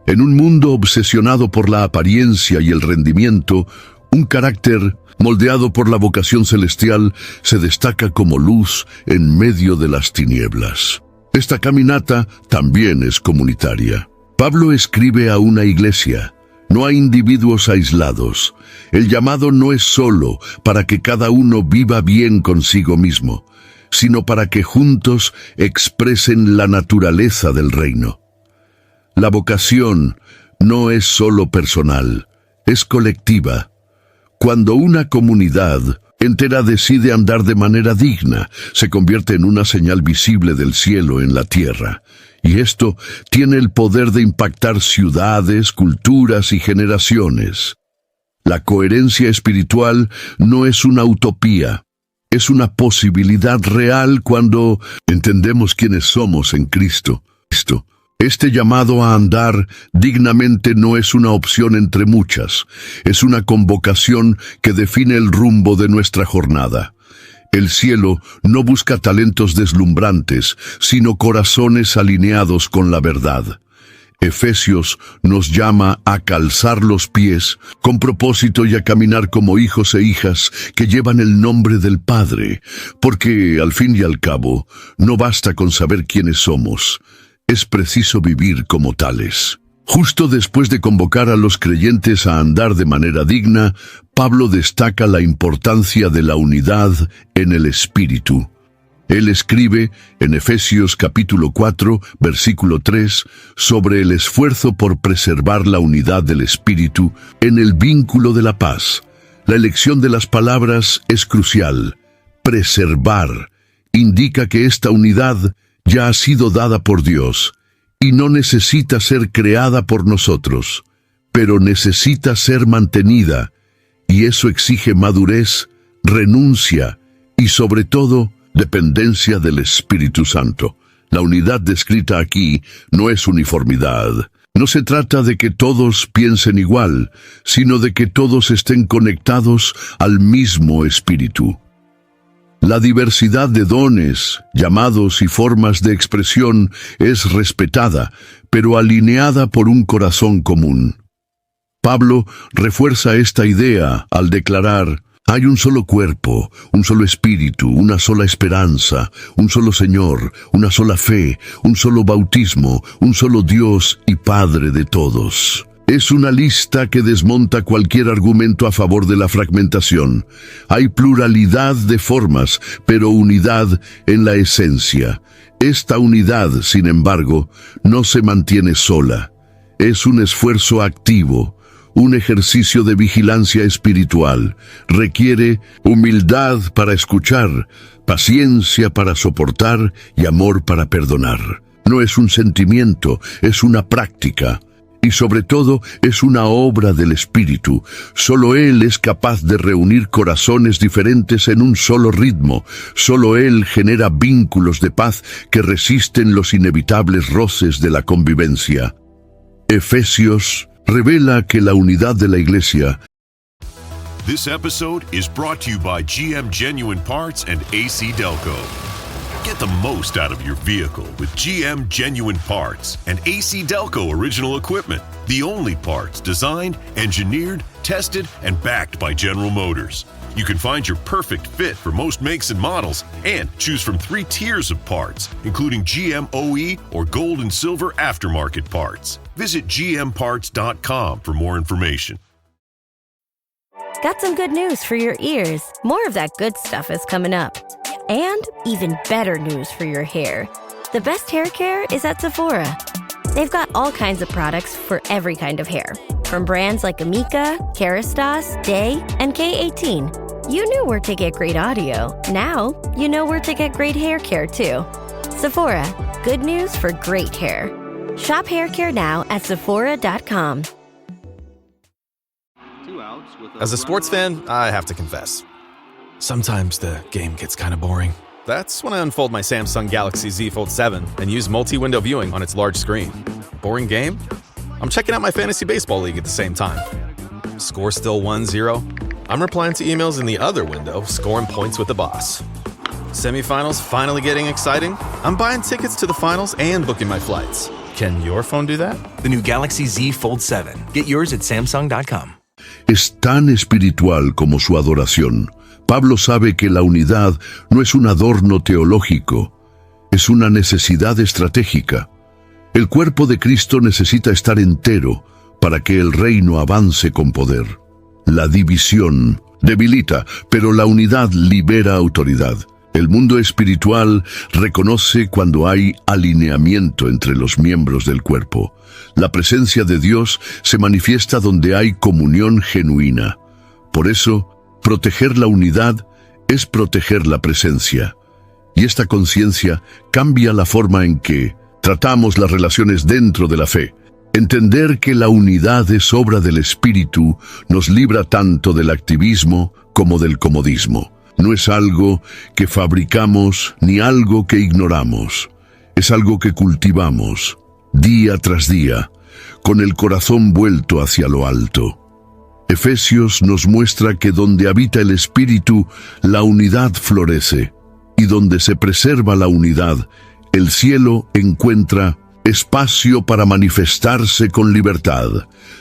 En un mundo obsesionado por la apariencia y el rendimiento, un carácter moldeado por la vocación celestial se destaca como luz en medio de las tinieblas. Esta caminata también es comunitaria. Pablo escribe a una iglesia. No hay individuos aislados. El llamado no es solo para que cada uno viva bien consigo mismo, sino para que juntos expresen la naturaleza del reino. La vocación no es solo personal, es colectiva. Cuando una comunidad entera decide andar de manera digna, se convierte en una señal visible del cielo en la tierra. Y esto tiene el poder de impactar ciudades, culturas y generaciones. La coherencia espiritual no es una utopía, es una posibilidad real cuando entendemos quiénes somos en Cristo. Este llamado a andar dignamente no es una opción entre muchas, es una convocación que define el rumbo de nuestra jornada. El cielo no busca talentos deslumbrantes, sino corazones alineados con la verdad. Efesios nos llama a calzar los pies con propósito y a caminar como hijos e hijas que llevan el nombre del Padre, porque al fin y al cabo no basta con saber quiénes somos. Es preciso vivir como tales. Justo después de convocar a los creyentes a andar de manera digna, Pablo destaca la importancia de la unidad en el Espíritu. Él escribe en Efesios capítulo 4, versículo 3, sobre el esfuerzo por preservar la unidad del Espíritu en el vínculo de la paz. La elección de las palabras es crucial. Preservar indica que esta unidad ya ha sido dada por Dios y no necesita ser creada por nosotros, pero necesita ser mantenida, y eso exige madurez, renuncia y sobre todo dependencia del Espíritu Santo. La unidad descrita aquí no es uniformidad. No se trata de que todos piensen igual, sino de que todos estén conectados al mismo Espíritu. La diversidad de dones, llamados y formas de expresión es respetada, pero alineada por un corazón común. Pablo refuerza esta idea al declarar: hay un solo cuerpo, un solo espíritu, una sola esperanza, un solo Señor, una sola fe, un solo bautismo, un solo Dios y Padre de todos. Es una lista que desmonta cualquier argumento a favor de la fragmentación. Hay pluralidad de formas, pero unidad en la esencia. Esta unidad, sin embargo, no se mantiene sola. Es un esfuerzo activo, un ejercicio de vigilancia espiritual. Requiere humildad para escuchar, paciencia para soportar y amor para perdonar. No es un sentimiento, es una práctica. Y sobre todo es una obra del Espíritu. Solo Él es capaz de reunir corazones diferentes en un solo ritmo. Solo Él genera vínculos de paz que resisten los inevitables roces de la convivencia. Efesios revela que la unidad de la Iglesia. This episode is brought to you by GM Genuine Parts and AC Delco. Get the most out of your vehicle with GM Genuine Parts and AC Delco original equipment. The only parts designed, engineered, tested, and backed by General Motors. You can find your perfect fit for most makes and models and choose from 3 tiers of parts, including GM OE or Gold and Silver aftermarket parts. Visit gmparts.com for more information. Got some good news for your ears. More of that good stuff is coming up. And even better news for your hair. The best hair care is at Sephora. They've got all kinds of products for every kind of hair. From brands like Amika, Kerastase, Day, and K18. You knew where to get great audio. Now, you know where to get great hair care too. Sephora, good news for great hair. Shop hair care now at Sephora.com. As a sports fan, I have to confess. Sometimes the game gets kind of boring. That's when I unfold my Samsung Galaxy Z Fold 7 and use multi-window viewing on its large screen. Boring game? I'm checking out my fantasy baseball league at the same time. Score still 1-0? I'm replying to emails in the other window, scoring points with the boss. Semifinals finally getting exciting? I'm buying tickets to the finals and booking my flights. Can your phone do that? The new Galaxy Z Fold 7. Get yours at Samsung.com. Es tan espiritual como su adoración. Pablo sabe que la unidad no es un adorno teológico, es una necesidad estratégica. El cuerpo de Cristo necesita estar entero para que el reino avance con poder. La división debilita, pero la unidad libera autoridad. El mundo espiritual reconoce cuando hay alineamiento entre los miembros del cuerpo. La presencia de Dios se manifiesta donde hay comunión genuina. Por eso, proteger la unidad es proteger la presencia. Y esta conciencia cambia la forma en que tratamos las relaciones dentro de la fe. Entender que la unidad es obra del Espíritu nos libra tanto del activismo como del comodismo. No es algo que fabricamos ni algo que ignoramos. Es algo que cultivamos día tras día, con el corazón vuelto hacia lo alto. Efesios nos muestra que donde habita el Espíritu, la unidad florece, y donde se preserva la unidad, el cielo encuentra espacio para manifestarse con libertad.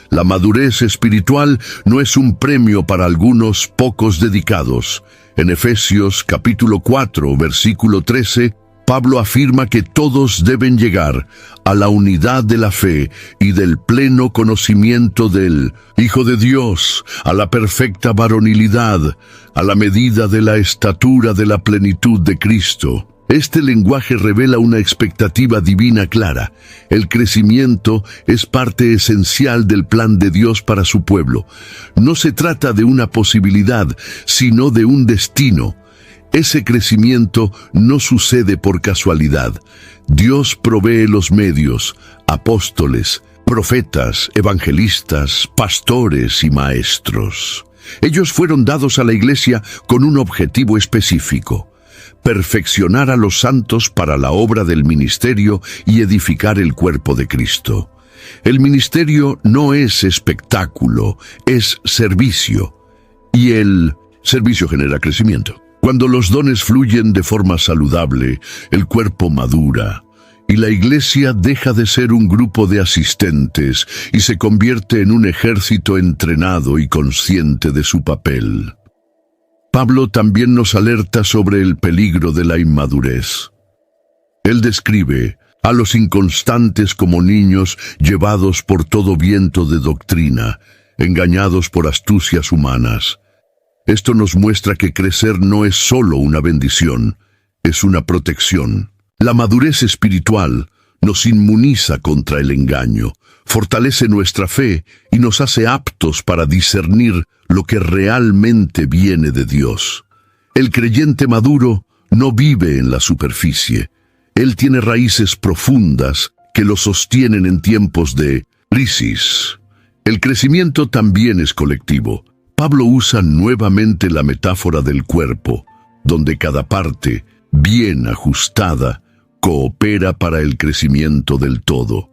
La madurez espiritual no es un premio para algunos pocos dedicados. En Efesios capítulo 4, versículo 13, Pablo afirma que todos deben llegar a la unidad de la fe y del pleno conocimiento del Hijo de Dios, a la perfecta varonilidad, a la medida de la estatura de la plenitud de Cristo. Este lenguaje revela una expectativa divina clara. El crecimiento es parte esencial del plan de Dios para su pueblo. No se trata de una posibilidad, sino de un destino. Ese crecimiento no sucede por casualidad. Dios provee los medios, apóstoles, profetas, evangelistas, pastores y maestros. Ellos fueron dados a la Iglesia con un objetivo específico: perfeccionar a los santos para la obra del ministerio y edificar el cuerpo de Cristo. El ministerio no es espectáculo, es servicio. Y el servicio genera crecimiento. Cuando los dones fluyen de forma saludable, el cuerpo madura y la Iglesia deja de ser un grupo de asistentes y se convierte en un ejército entrenado y consciente de su papel. Pablo también nos alerta sobre el peligro de la inmadurez. Él describe a los inconstantes como niños llevados por todo viento de doctrina, engañados por astucias humanas. Esto nos muestra que crecer no es solo una bendición, es una protección. La madurez espiritual nos inmuniza contra el engaño, fortalece nuestra fe y nos hace aptos para discernir lo que realmente viene de Dios. El creyente maduro no vive en la superficie. Él tiene raíces profundas que lo sostienen en tiempos de crisis. El crecimiento también es colectivo. Pablo usa nuevamente la metáfora del cuerpo, donde cada parte, bien ajustada, coopera para el crecimiento del todo.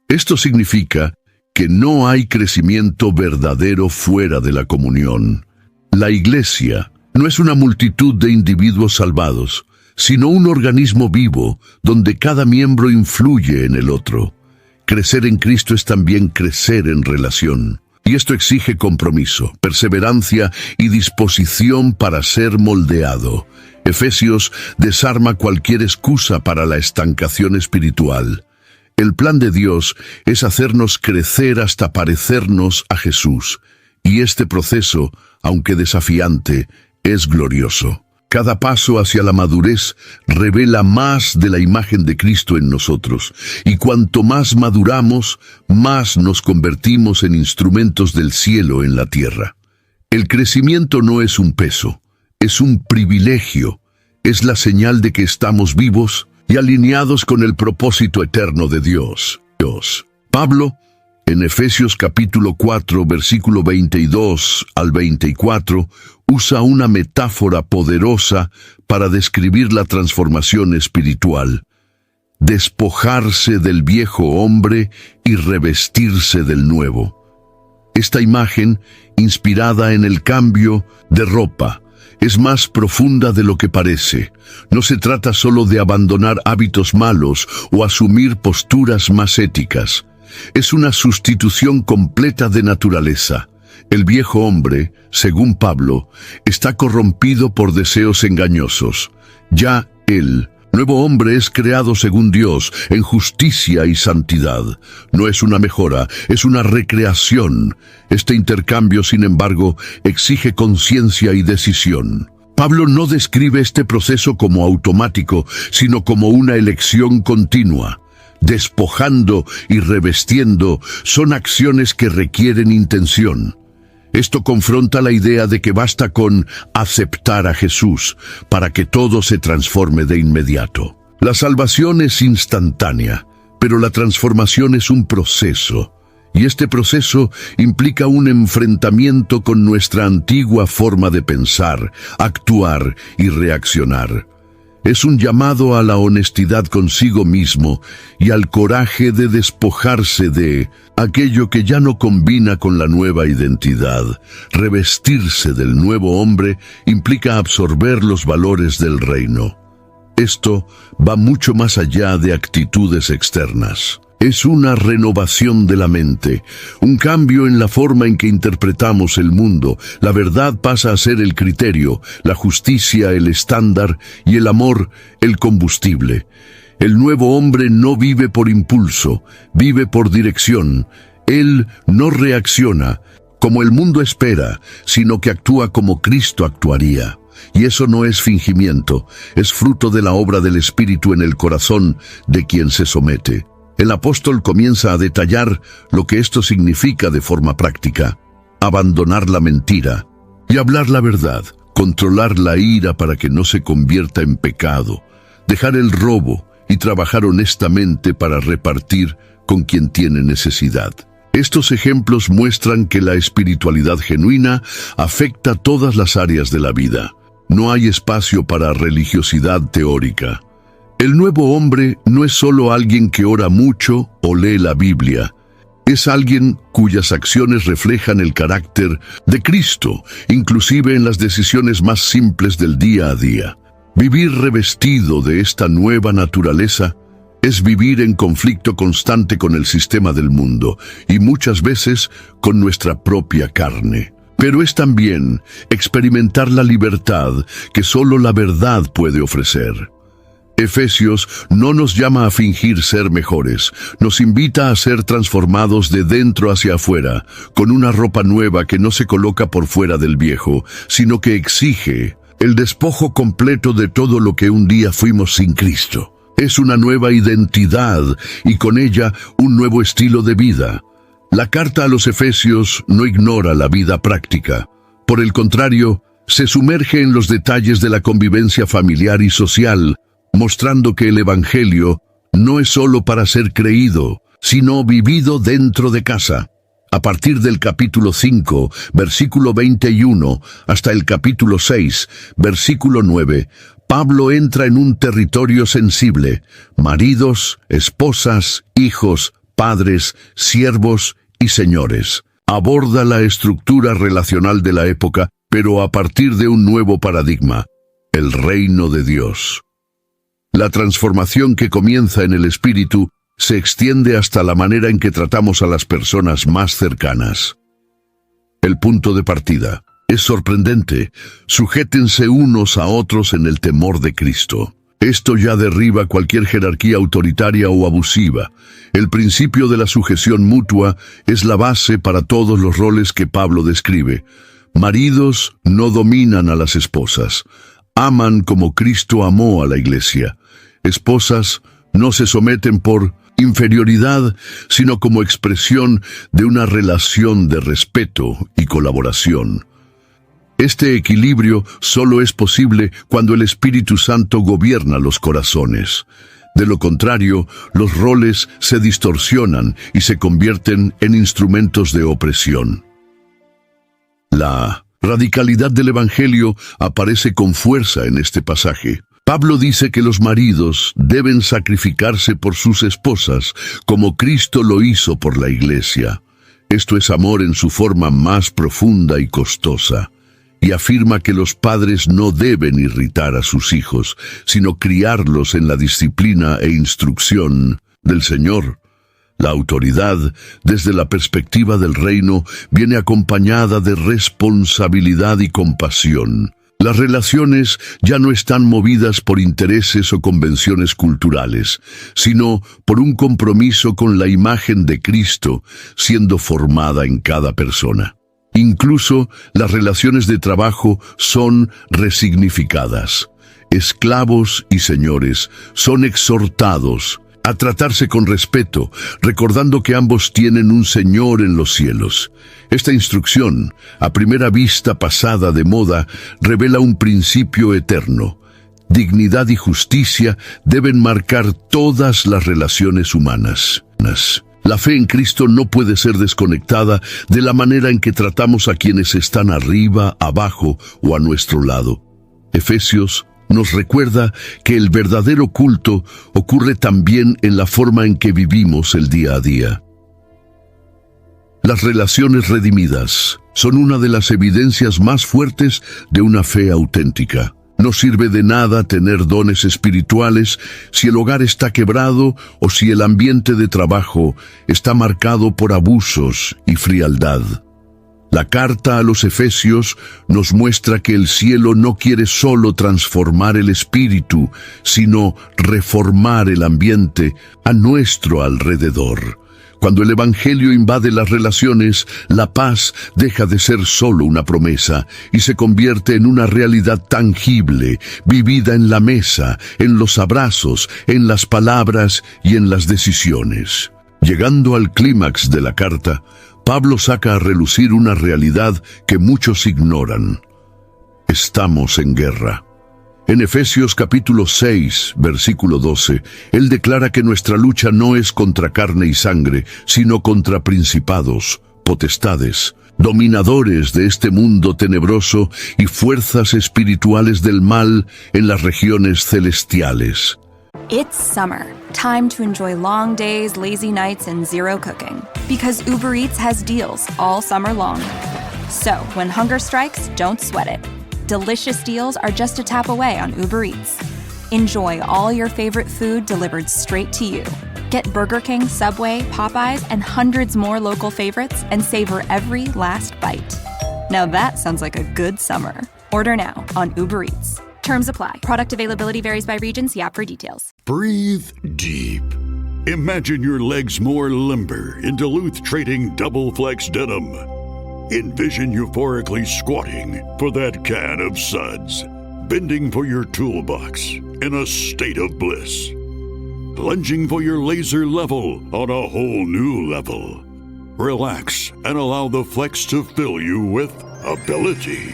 Esto significa que no hay crecimiento verdadero fuera de la comunión. La Iglesia no es una multitud de individuos salvados, sino un organismo vivo donde cada miembro influye en el otro. Crecer en Cristo es también crecer en relación. Y esto exige compromiso, perseverancia y disposición para ser moldeado. Efesios desarma cualquier excusa para la estancación espiritual. El plan de Dios es hacernos crecer hasta parecernos a Jesús. Y este proceso, aunque desafiante, es glorioso. Cada paso hacia la madurez revela más de la imagen de Cristo en nosotros, y cuanto más maduramos, más nos convertimos en instrumentos del cielo en la tierra. El crecimiento no es un peso, es un privilegio, es la señal de que estamos vivos y alineados con el propósito eterno de Dios. Pablo, en Efesios capítulo 4, versículo 22 al 24, usa una metáfora poderosa para describir la transformación espiritual: despojarse del viejo hombre y revestirse del nuevo. Esta imagen, inspirada en el cambio de ropa, es más profunda de lo que parece. No se trata solo de abandonar hábitos malos o asumir posturas más éticas. Es una sustitución completa de naturaleza. El viejo hombre, según Pablo, está corrompido por deseos engañosos. Ya el nuevo hombre es creado según Dios, en justicia y santidad. No es una mejora, es una recreación. Este intercambio, sin embargo, exige conciencia y decisión. Pablo no describe este proceso como automático, sino como una elección continua. Despojando y revestiendo son acciones que requieren intención. Esto confronta la idea de que basta con aceptar a Jesús para que todo se transforme de inmediato. La salvación es instantánea, pero la transformación es un proceso, y este proceso implica un enfrentamiento con nuestra antigua forma de pensar, actuar y reaccionar. Es un llamado a la honestidad consigo mismo y al coraje de despojarse de aquello que ya no combina con la nueva identidad. Revestirse del nuevo hombre implica absorber los valores del reino. Esto va mucho más allá de actitudes externas. Es una renovación de la mente, un cambio en la forma en que interpretamos el mundo. La verdad pasa a ser el criterio, la justicia el estándar y el amor el combustible. El nuevo hombre no vive por impulso, vive por dirección. Él no reacciona como el mundo espera, sino que actúa como Cristo actuaría. Y eso no es fingimiento, es fruto de la obra del Espíritu en el corazón de quien se somete. El apóstol comienza a detallar lo que esto significa de forma práctica: abandonar la mentira y hablar la verdad, controlar la ira para que no se convierta en pecado, dejar el robo y trabajar honestamente para repartir con quien tiene necesidad. Estos ejemplos muestran que la espiritualidad genuina afecta todas las áreas de la vida. No hay espacio para religiosidad teórica. El nuevo hombre no es solo alguien que ora mucho o lee la Biblia. Es alguien cuyas acciones reflejan el carácter de Cristo, inclusive en las decisiones más simples del día a día. Vivir revestido de esta nueva naturaleza es vivir en conflicto constante con el sistema del mundo y muchas veces con nuestra propia carne. Pero es también experimentar la libertad que solo la verdad puede ofrecer. Efesios no nos llama a fingir ser mejores, nos invita a ser transformados de dentro hacia afuera, con una ropa nueva que no se coloca por fuera del viejo, sino que exige el despojo completo de todo lo que un día fuimos sin Cristo. Es una nueva identidad y con ella un nuevo estilo de vida. La carta a los Efesios no ignora la vida práctica. Por el contrario, se sumerge en los detalles de la convivencia familiar y social, mostrando que el Evangelio no es solo para ser creído, sino vivido dentro de casa. A partir del capítulo 5, versículo 21, hasta el capítulo 6, versículo 9, Pablo entra en un territorio sensible: maridos, esposas, hijos, padres, siervos y señores. Aborda la estructura relacional de la época, pero a partir de un nuevo paradigma: el reino de Dios. La transformación que comienza en el espíritu se extiende hasta la manera en que tratamos a las personas más cercanas. El punto de partida es sorprendente: sujétense unos a otros en el temor de Cristo. Esto ya derriba cualquier jerarquía autoritaria o abusiva. El principio de la sujeción mutua es la base para todos los roles que Pablo describe. Maridos no dominan a las esposas, aman como Cristo amó a la iglesia. Esposas no se someten por inferioridad, sino como expresión de una relación de respeto y colaboración. Este equilibrio solo es posible cuando el Espíritu Santo gobierna los corazones. De lo contrario, los roles se distorsionan y se convierten en instrumentos de opresión. La radicalidad del Evangelio aparece con fuerza en este pasaje. Pablo dice que los maridos deben sacrificarse por sus esposas, como Cristo lo hizo por la iglesia. Esto es amor en su forma más profunda y costosa. Y afirma que los padres no deben irritar a sus hijos, sino criarlos en la disciplina e instrucción del Señor. La autoridad, desde la perspectiva del reino, viene acompañada de responsabilidad y compasión. Las relaciones ya no están movidas por intereses o convenciones culturales, sino por un compromiso con la imagen de Cristo siendo formada en cada persona. Incluso las relaciones de trabajo son resignificadas. Esclavos y señores son exhortados a tratarse con respeto, recordando que ambos tienen un Señor en los cielos. Esta instrucción, a primera vista pasada de moda, revela un principio eterno. Dignidad y justicia deben marcar todas las relaciones humanas. La fe en Cristo no puede ser desconectada de la manera en que tratamos a quienes están arriba, abajo o a nuestro lado. Efesios nos recuerda que el verdadero culto ocurre también en la forma en que vivimos el día a día. Las relaciones redimidas son una de las evidencias más fuertes de una fe auténtica. No sirve de nada tener dones espirituales si el hogar está quebrado o si el ambiente de trabajo está marcado por abusos y frialdad. La carta a los Efesios nos muestra que el cielo no quiere solo transformar el espíritu, sino reformar el ambiente a nuestro alrededor. Cuando el Evangelio invade las relaciones, la paz deja de ser solo una promesa y se convierte en una realidad tangible, vivida en la mesa, en los abrazos, en las palabras y en las decisiones. Llegando al clímax de la carta, Pablo saca a relucir una realidad que muchos ignoran. Estamos en guerra. En Efesios capítulo 6, versículo 12, Él declara que nuestra lucha no es contra carne y sangre, sino contra principados, potestades, dominadores de este mundo tenebroso y fuerzas espirituales del mal en las regiones celestiales. It's summer. Time to enjoy long days, lazy nights, and zero cooking. Because Uber Eats has deals all summer long. So, when hunger strikes, don't sweat it. Delicious deals are just a tap away on Uber Eats. Enjoy all your favorite food delivered straight to you. Get Burger King, Subway, Popeyes, and hundreds more local favorites and savor every last bite. Now that sounds like a good summer. Order now on Uber Eats. Terms apply. Product availability varies by region. See app for details. Breathe deep. Imagine your legs more limber in Duluth Trading Double Flex Denim. Envision euphorically squatting for that can of suds, bending for your toolbox in a state of bliss, lunging for your laser level on a whole new level. Relax and allow the flex to fill you with ability.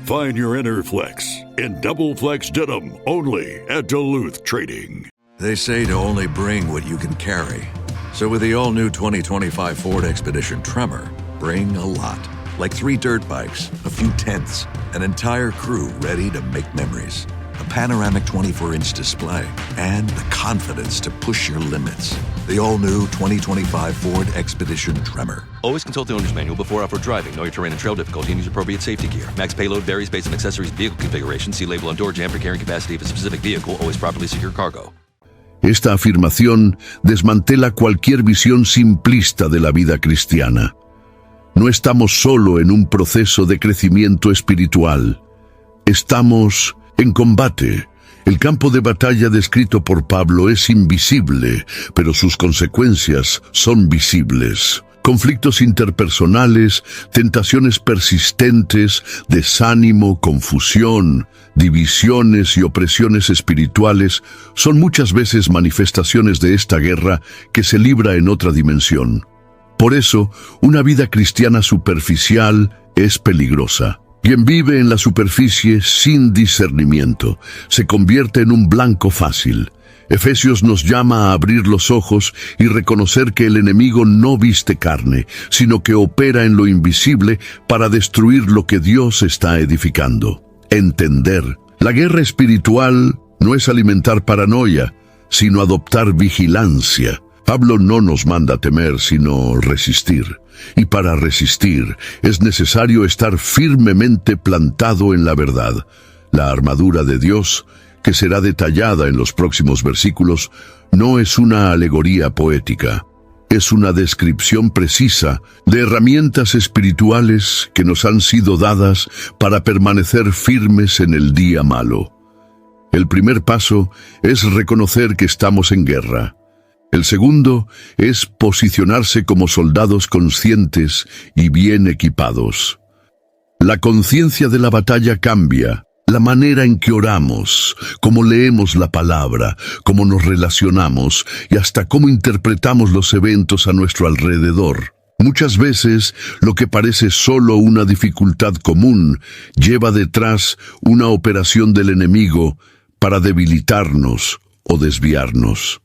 Find your inner flex in Double Flex Denim only at Duluth Trading. They say to only bring what you can carry. So with the all-new 2025 Ford Expedition Tremor, bring a lot. Like 3 dirt bikes, a few tents, an entire crew ready to make memories. A panoramic 24-inch display, and the confidence to push your limits. The all-new 2025 Ford Expedition Tremor. Always consult the owner's manual before off-road driving. Know your terrain and trail difficulty and use appropriate safety gear. Max payload varies based on accessories and vehicle configuration. See label on door jamb for carrying capacity of a specific vehicle. Always properly secure cargo. Esta afirmación desmantela cualquier visión simplista de la vida cristiana. No estamos solo en un proceso de crecimiento espiritual. Estamos en combate. El campo de batalla descrito por Pablo es invisible, pero sus consecuencias son visibles. Conflictos interpersonales, tentaciones persistentes, desánimo, confusión, divisiones y opresiones espirituales son muchas veces manifestaciones de esta guerra que se libra en otra dimensión. Por eso, una vida cristiana superficial es peligrosa. Quien vive en la superficie sin discernimiento se convierte en un blanco fácil. Efesios nos llama a abrir los ojos y reconocer que el enemigo no viste carne, sino que opera en lo invisible para destruir lo que Dios está edificando. Entender. La guerra espiritual no es alimentar paranoia, sino adoptar vigilancia. Pablo no nos manda temer, sino resistir. Y para resistir es necesario estar firmemente plantado en la verdad. La armadura de Dios, que será detallada en los próximos versículos, no es una alegoría poética. Es una descripción precisa de herramientas espirituales que nos han sido dadas para permanecer firmes en el día malo. El primer paso es reconocer que estamos en guerra. El segundo es posicionarse como soldados conscientes y bien equipados. La conciencia de la batalla cambia. La manera en que oramos, cómo leemos la palabra, cómo nos relacionamos y hasta cómo interpretamos los eventos a nuestro alrededor. Muchas veces, lo que parece solo una dificultad común lleva detrás una operación del enemigo para debilitarnos o desviarnos.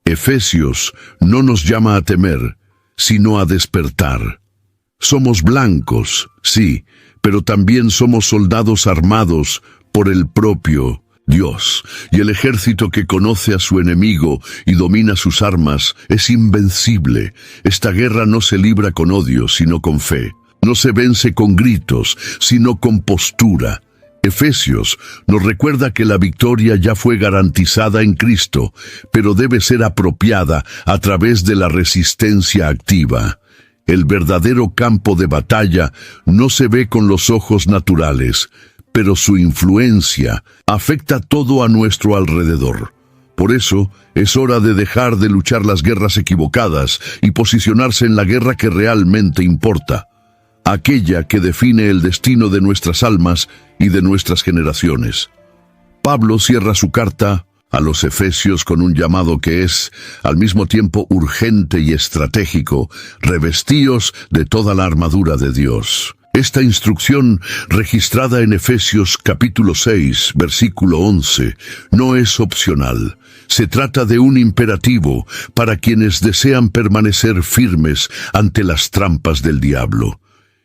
Efesios no nos llama a temer, sino a despertar. Somos blancos, sí, pero también somos soldados armados por el propio Dios, y el ejército que conoce a su enemigo y domina sus armas es invencible. Esta guerra no se libra con odio, sino con fe. No se vence con gritos, sino con postura. Efesios nos recuerda que la victoria ya fue garantizada en Cristo, pero debe ser apropiada a través de la resistencia activa. El verdadero campo de batalla no se ve con los ojos naturales, pero su influencia afecta todo a nuestro alrededor. Por eso, es hora de dejar de luchar las guerras equivocadas y posicionarse en la guerra que realmente importa, aquella que define el destino de nuestras almas y de nuestras generaciones. Pablo cierra su carta a los Efesios con un llamado que es, al mismo tiempo, urgente y estratégico: revestíos de toda la armadura de Dios. Esta instrucción, registrada en Efesios capítulo 6, versículo 11, no es opcional. Se trata de un imperativo para quienes desean permanecer firmes ante las trampas del diablo.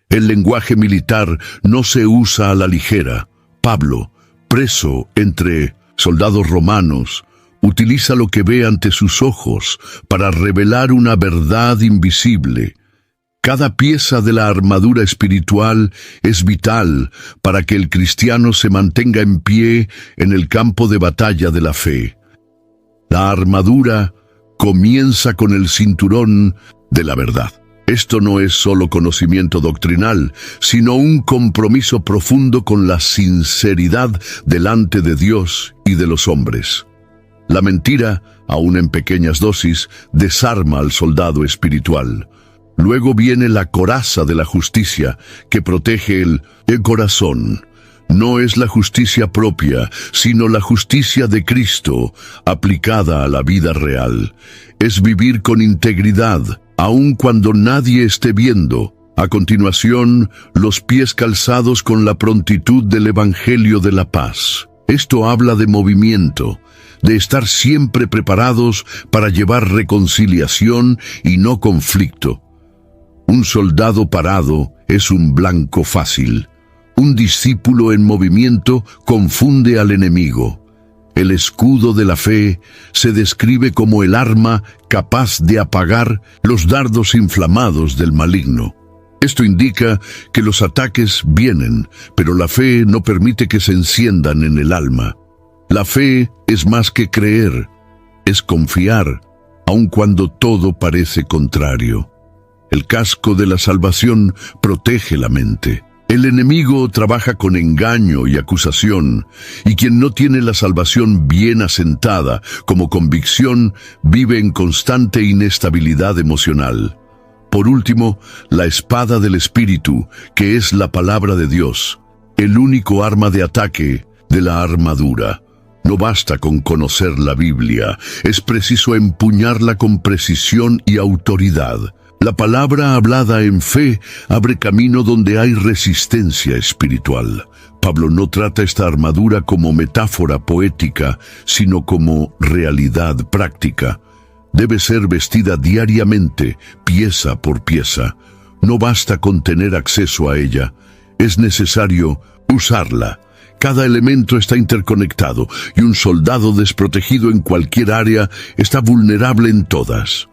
El lenguaje militar no se usa a la ligera. Pablo, preso entre soldados romanos, utiliza lo que ve ante sus ojos para revelar una verdad invisible. Cada pieza de la armadura espiritual es vital para que el cristiano se mantenga en pie en el campo de batalla de la fe. La armadura comienza con el cinturón de la verdad. Esto no es solo conocimiento doctrinal, sino un compromiso profundo con la sinceridad delante de Dios y de los hombres. La mentira, aun en pequeñas dosis, desarma al soldado espiritual. Luego viene la coraza de la justicia, que protege el corazón. No es la justicia propia, sino la justicia de Cristo, aplicada a la vida real. Es vivir con integridad, aun cuando nadie esté viendo. A continuación, los pies calzados con la prontitud del Evangelio de la paz. Esto habla de movimiento, de estar siempre preparados para llevar reconciliación y no conflicto. Un soldado parado es un blanco fácil. Un discípulo en movimiento confunde al enemigo. El escudo de la fe se describe como el arma capaz de apagar los dardos inflamados del maligno. Esto indica que los ataques vienen, pero la fe no permite que se enciendan en el alma. La fe es más que creer, es confiar, aun cuando todo parece contrario. El casco de la salvación protege la mente. El enemigo trabaja con engaño y acusación, y quien no tiene la salvación bien asentada como convicción vive en constante inestabilidad emocional. Por último, la espada del Espíritu, que es la palabra de Dios, el único arma de ataque de la armadura. No basta con conocer la Biblia, es preciso empuñarla con precisión y autoridad. La palabra hablada en fe abre camino donde hay resistencia espiritual. Pablo no trata esta armadura como metáfora poética, sino como realidad práctica. Debe ser vestida diariamente, pieza por pieza. No basta con tener acceso a ella, es necesario usarla. Cada elemento está interconectado y un soldado desprotegido en cualquier área está vulnerable en todas.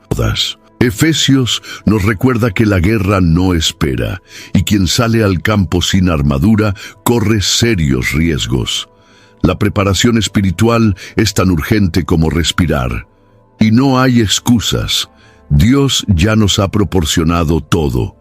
Efesios nos recuerda que la guerra no espera, y quien sale al campo sin armadura corre serios riesgos. La preparación espiritual es tan urgente como respirar. Y no hay excusas. Dios ya nos ha proporcionado todo.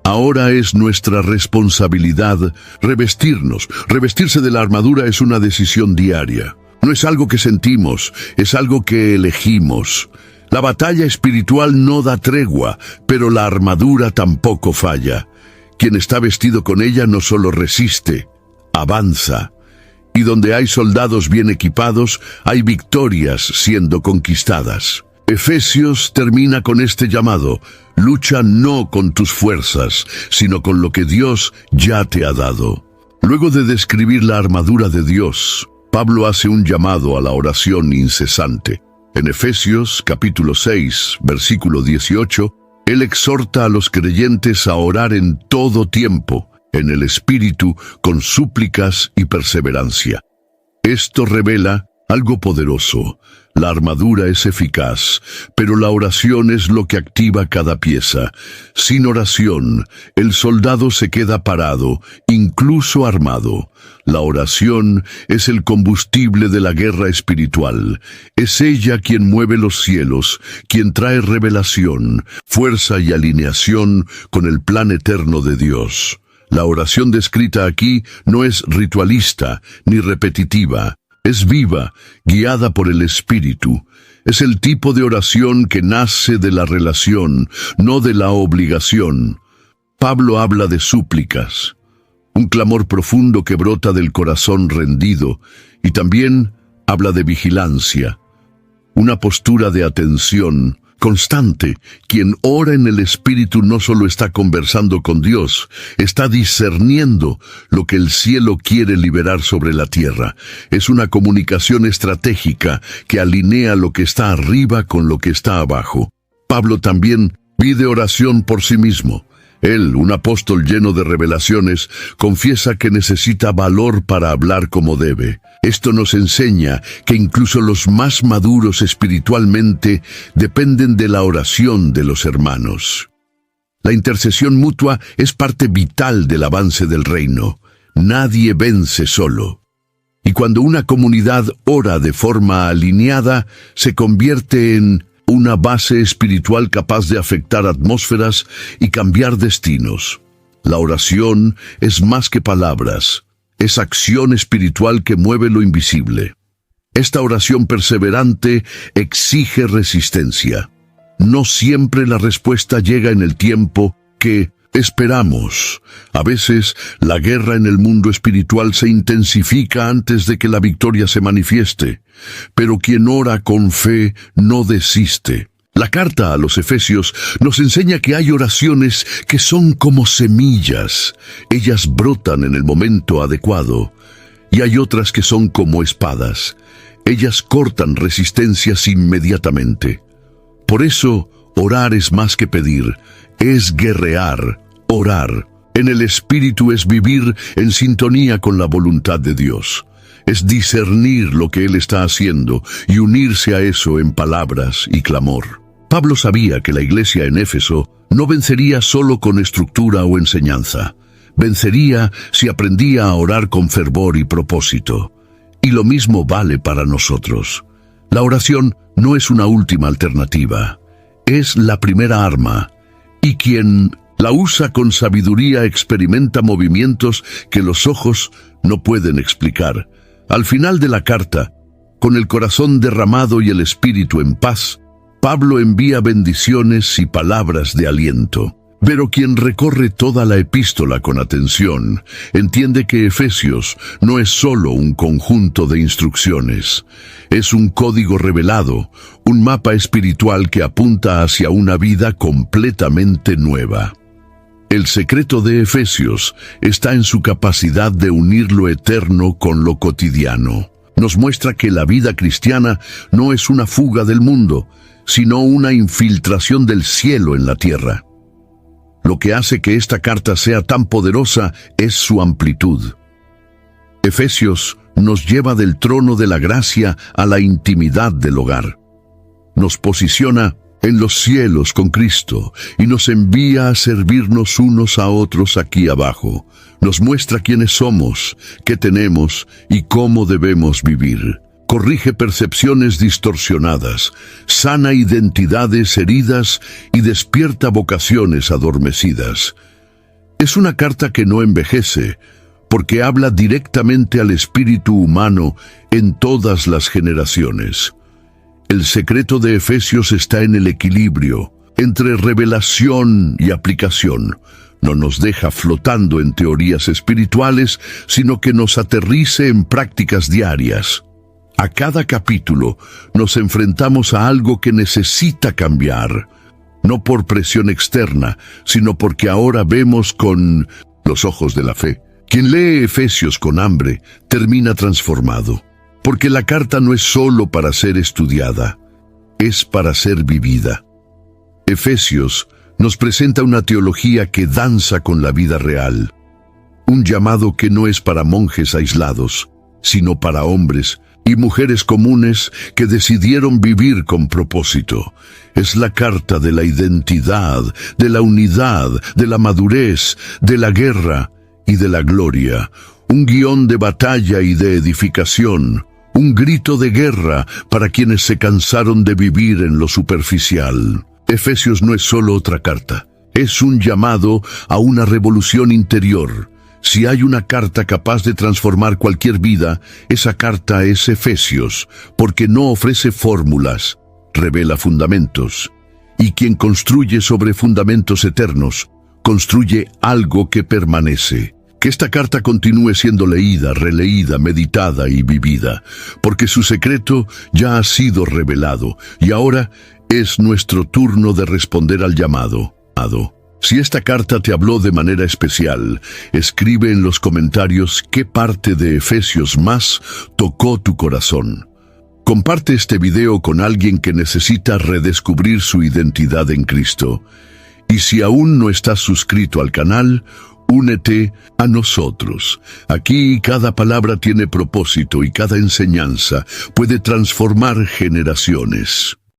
Ahora es nuestra responsabilidad revestirnos. Revestirse de la armadura es una decisión diaria. No es algo que sentimos, es algo que elegimos. La batalla espiritual no da tregua, pero la armadura tampoco falla. Quien está vestido con ella no solo resiste, avanza. Y donde hay soldados bien equipados, hay victorias siendo conquistadas. Efesios termina con este llamado: lucha no con tus fuerzas, sino con lo que Dios ya te ha dado. Luego de describir la armadura de Dios, Pablo hace un llamado a la oración incesante. En Efesios capítulo 6, versículo 18, él exhorta a los creyentes a orar en todo tiempo, en el Espíritu, con súplicas y perseverancia. Esto revela algo poderoso. La armadura es eficaz, pero la oración es lo que activa cada pieza. Sin oración, el soldado se queda parado, incluso armado. La oración es el combustible de la guerra espiritual. Es ella quien mueve los cielos, quien trae revelación, fuerza y alineación con el plan eterno de Dios. La oración descrita aquí no es ritualista ni repetitiva. Es viva, guiada por el Espíritu. Es el tipo de oración que nace de la relación, no de la obligación. Pablo habla de súplicas, un clamor profundo que brota del corazón rendido, y también habla de vigilancia, una postura de atención constante. Quien ora en el Espíritu no solo está conversando con Dios, está discerniendo lo que el cielo quiere liberar sobre la tierra. Es una comunicación estratégica que alinea lo que está arriba con lo que está abajo. Pablo también pide oración por sí mismo. Él, un apóstol lleno de revelaciones, confiesa que necesita valor para hablar como debe. Esto nos enseña que incluso los más maduros espiritualmente dependen de la oración de los hermanos. La intercesión mutua es parte vital del avance del reino. Nadie vence solo. Y cuando una comunidad ora de forma alineada, se convierte en una base espiritual capaz de afectar atmósferas y cambiar destinos. La oración es más que palabras, es acción espiritual que mueve lo invisible. Esta oración perseverante exige resistencia. No siempre la respuesta llega en el tiempo que esperamos. A veces, la guerra en el mundo espiritual se intensifica antes de que la victoria se manifieste. Pero quien ora con fe no desiste. La carta a los Efesios nos enseña que hay oraciones que son como semillas. Ellas brotan en el momento adecuado. Y hay otras que son como espadas. Ellas cortan resistencias inmediatamente. Por eso, orar es más que pedir, es guerrear. Orar en el Espíritu es vivir en sintonía con la voluntad de Dios. Es discernir lo que Él está haciendo y unirse a eso en palabras y clamor. Pablo sabía que la iglesia en Éfeso no vencería solo con estructura o enseñanza. Vencería si aprendía a orar con fervor y propósito. Y lo mismo vale para nosotros. La oración no es una última alternativa. Es la primera arma. Y quien la usa con sabiduría experimenta movimientos que los ojos no pueden explicar. Al final de la carta, con el corazón derramado y el espíritu en paz, Pablo envía bendiciones y palabras de aliento. Pero quien recorre toda la epístola con atención, entiende que Efesios no es solo un conjunto de instrucciones. Es un código revelado, un mapa espiritual que apunta hacia una vida completamente nueva. El secreto de Efesios está en su capacidad de unir lo eterno con lo cotidiano. Nos muestra que la vida cristiana no es una fuga del mundo, sino una infiltración del cielo en la tierra. Lo que hace que esta carta sea tan poderosa es su amplitud. Efesios nos lleva del trono de la gracia a la intimidad del hogar. Nos posiciona en los cielos con Cristo y nos envía a servirnos unos a otros aquí abajo. Nos muestra quiénes somos, qué tenemos y cómo debemos vivir. Corrige percepciones distorsionadas, sana identidades heridas y despierta vocaciones adormecidas. Es una carta que no envejece, porque habla directamente al espíritu humano en todas las generaciones. El secreto de Efesios está en el equilibrio entre revelación y aplicación. No nos deja flotando en teorías espirituales, sino que nos aterrice en prácticas diarias. A cada capítulo nos enfrentamos a algo que necesita cambiar, no por presión externa, sino porque ahora vemos con los ojos de la fe. Quien lee Efesios con hambre termina transformado, porque la carta no es solo para ser estudiada, es para ser vivida. Efesios nos presenta una teología que danza con la vida real, un llamado que no es para monjes aislados, sino para hombres y mujeres comunes que decidieron vivir con propósito. Es la carta de la identidad, de la unidad, de la madurez, de la guerra y de la gloria. Un guión de batalla y de edificación. Un grito de guerra para quienes se cansaron de vivir en lo superficial. Efesios no es solo otra carta. Es un llamado a una revolución interior. Si hay una carta capaz de transformar cualquier vida, esa carta es Efesios, porque no ofrece fórmulas, revela fundamentos. Y quien construye sobre fundamentos eternos, construye algo que permanece. Que esta carta continúe siendo leída, releída, meditada y vivida, porque su secreto ya ha sido revelado, y ahora Es nuestro turno de responder al llamado. Si esta carta te habló de manera especial, escribe en los comentarios qué parte de Efesios más tocó tu corazón. Comparte este video con alguien que necesita redescubrir su identidad en Cristo. Y si aún no estás suscrito al canal, únete a nosotros. Aquí cada palabra tiene propósito y cada enseñanza puede transformar generaciones.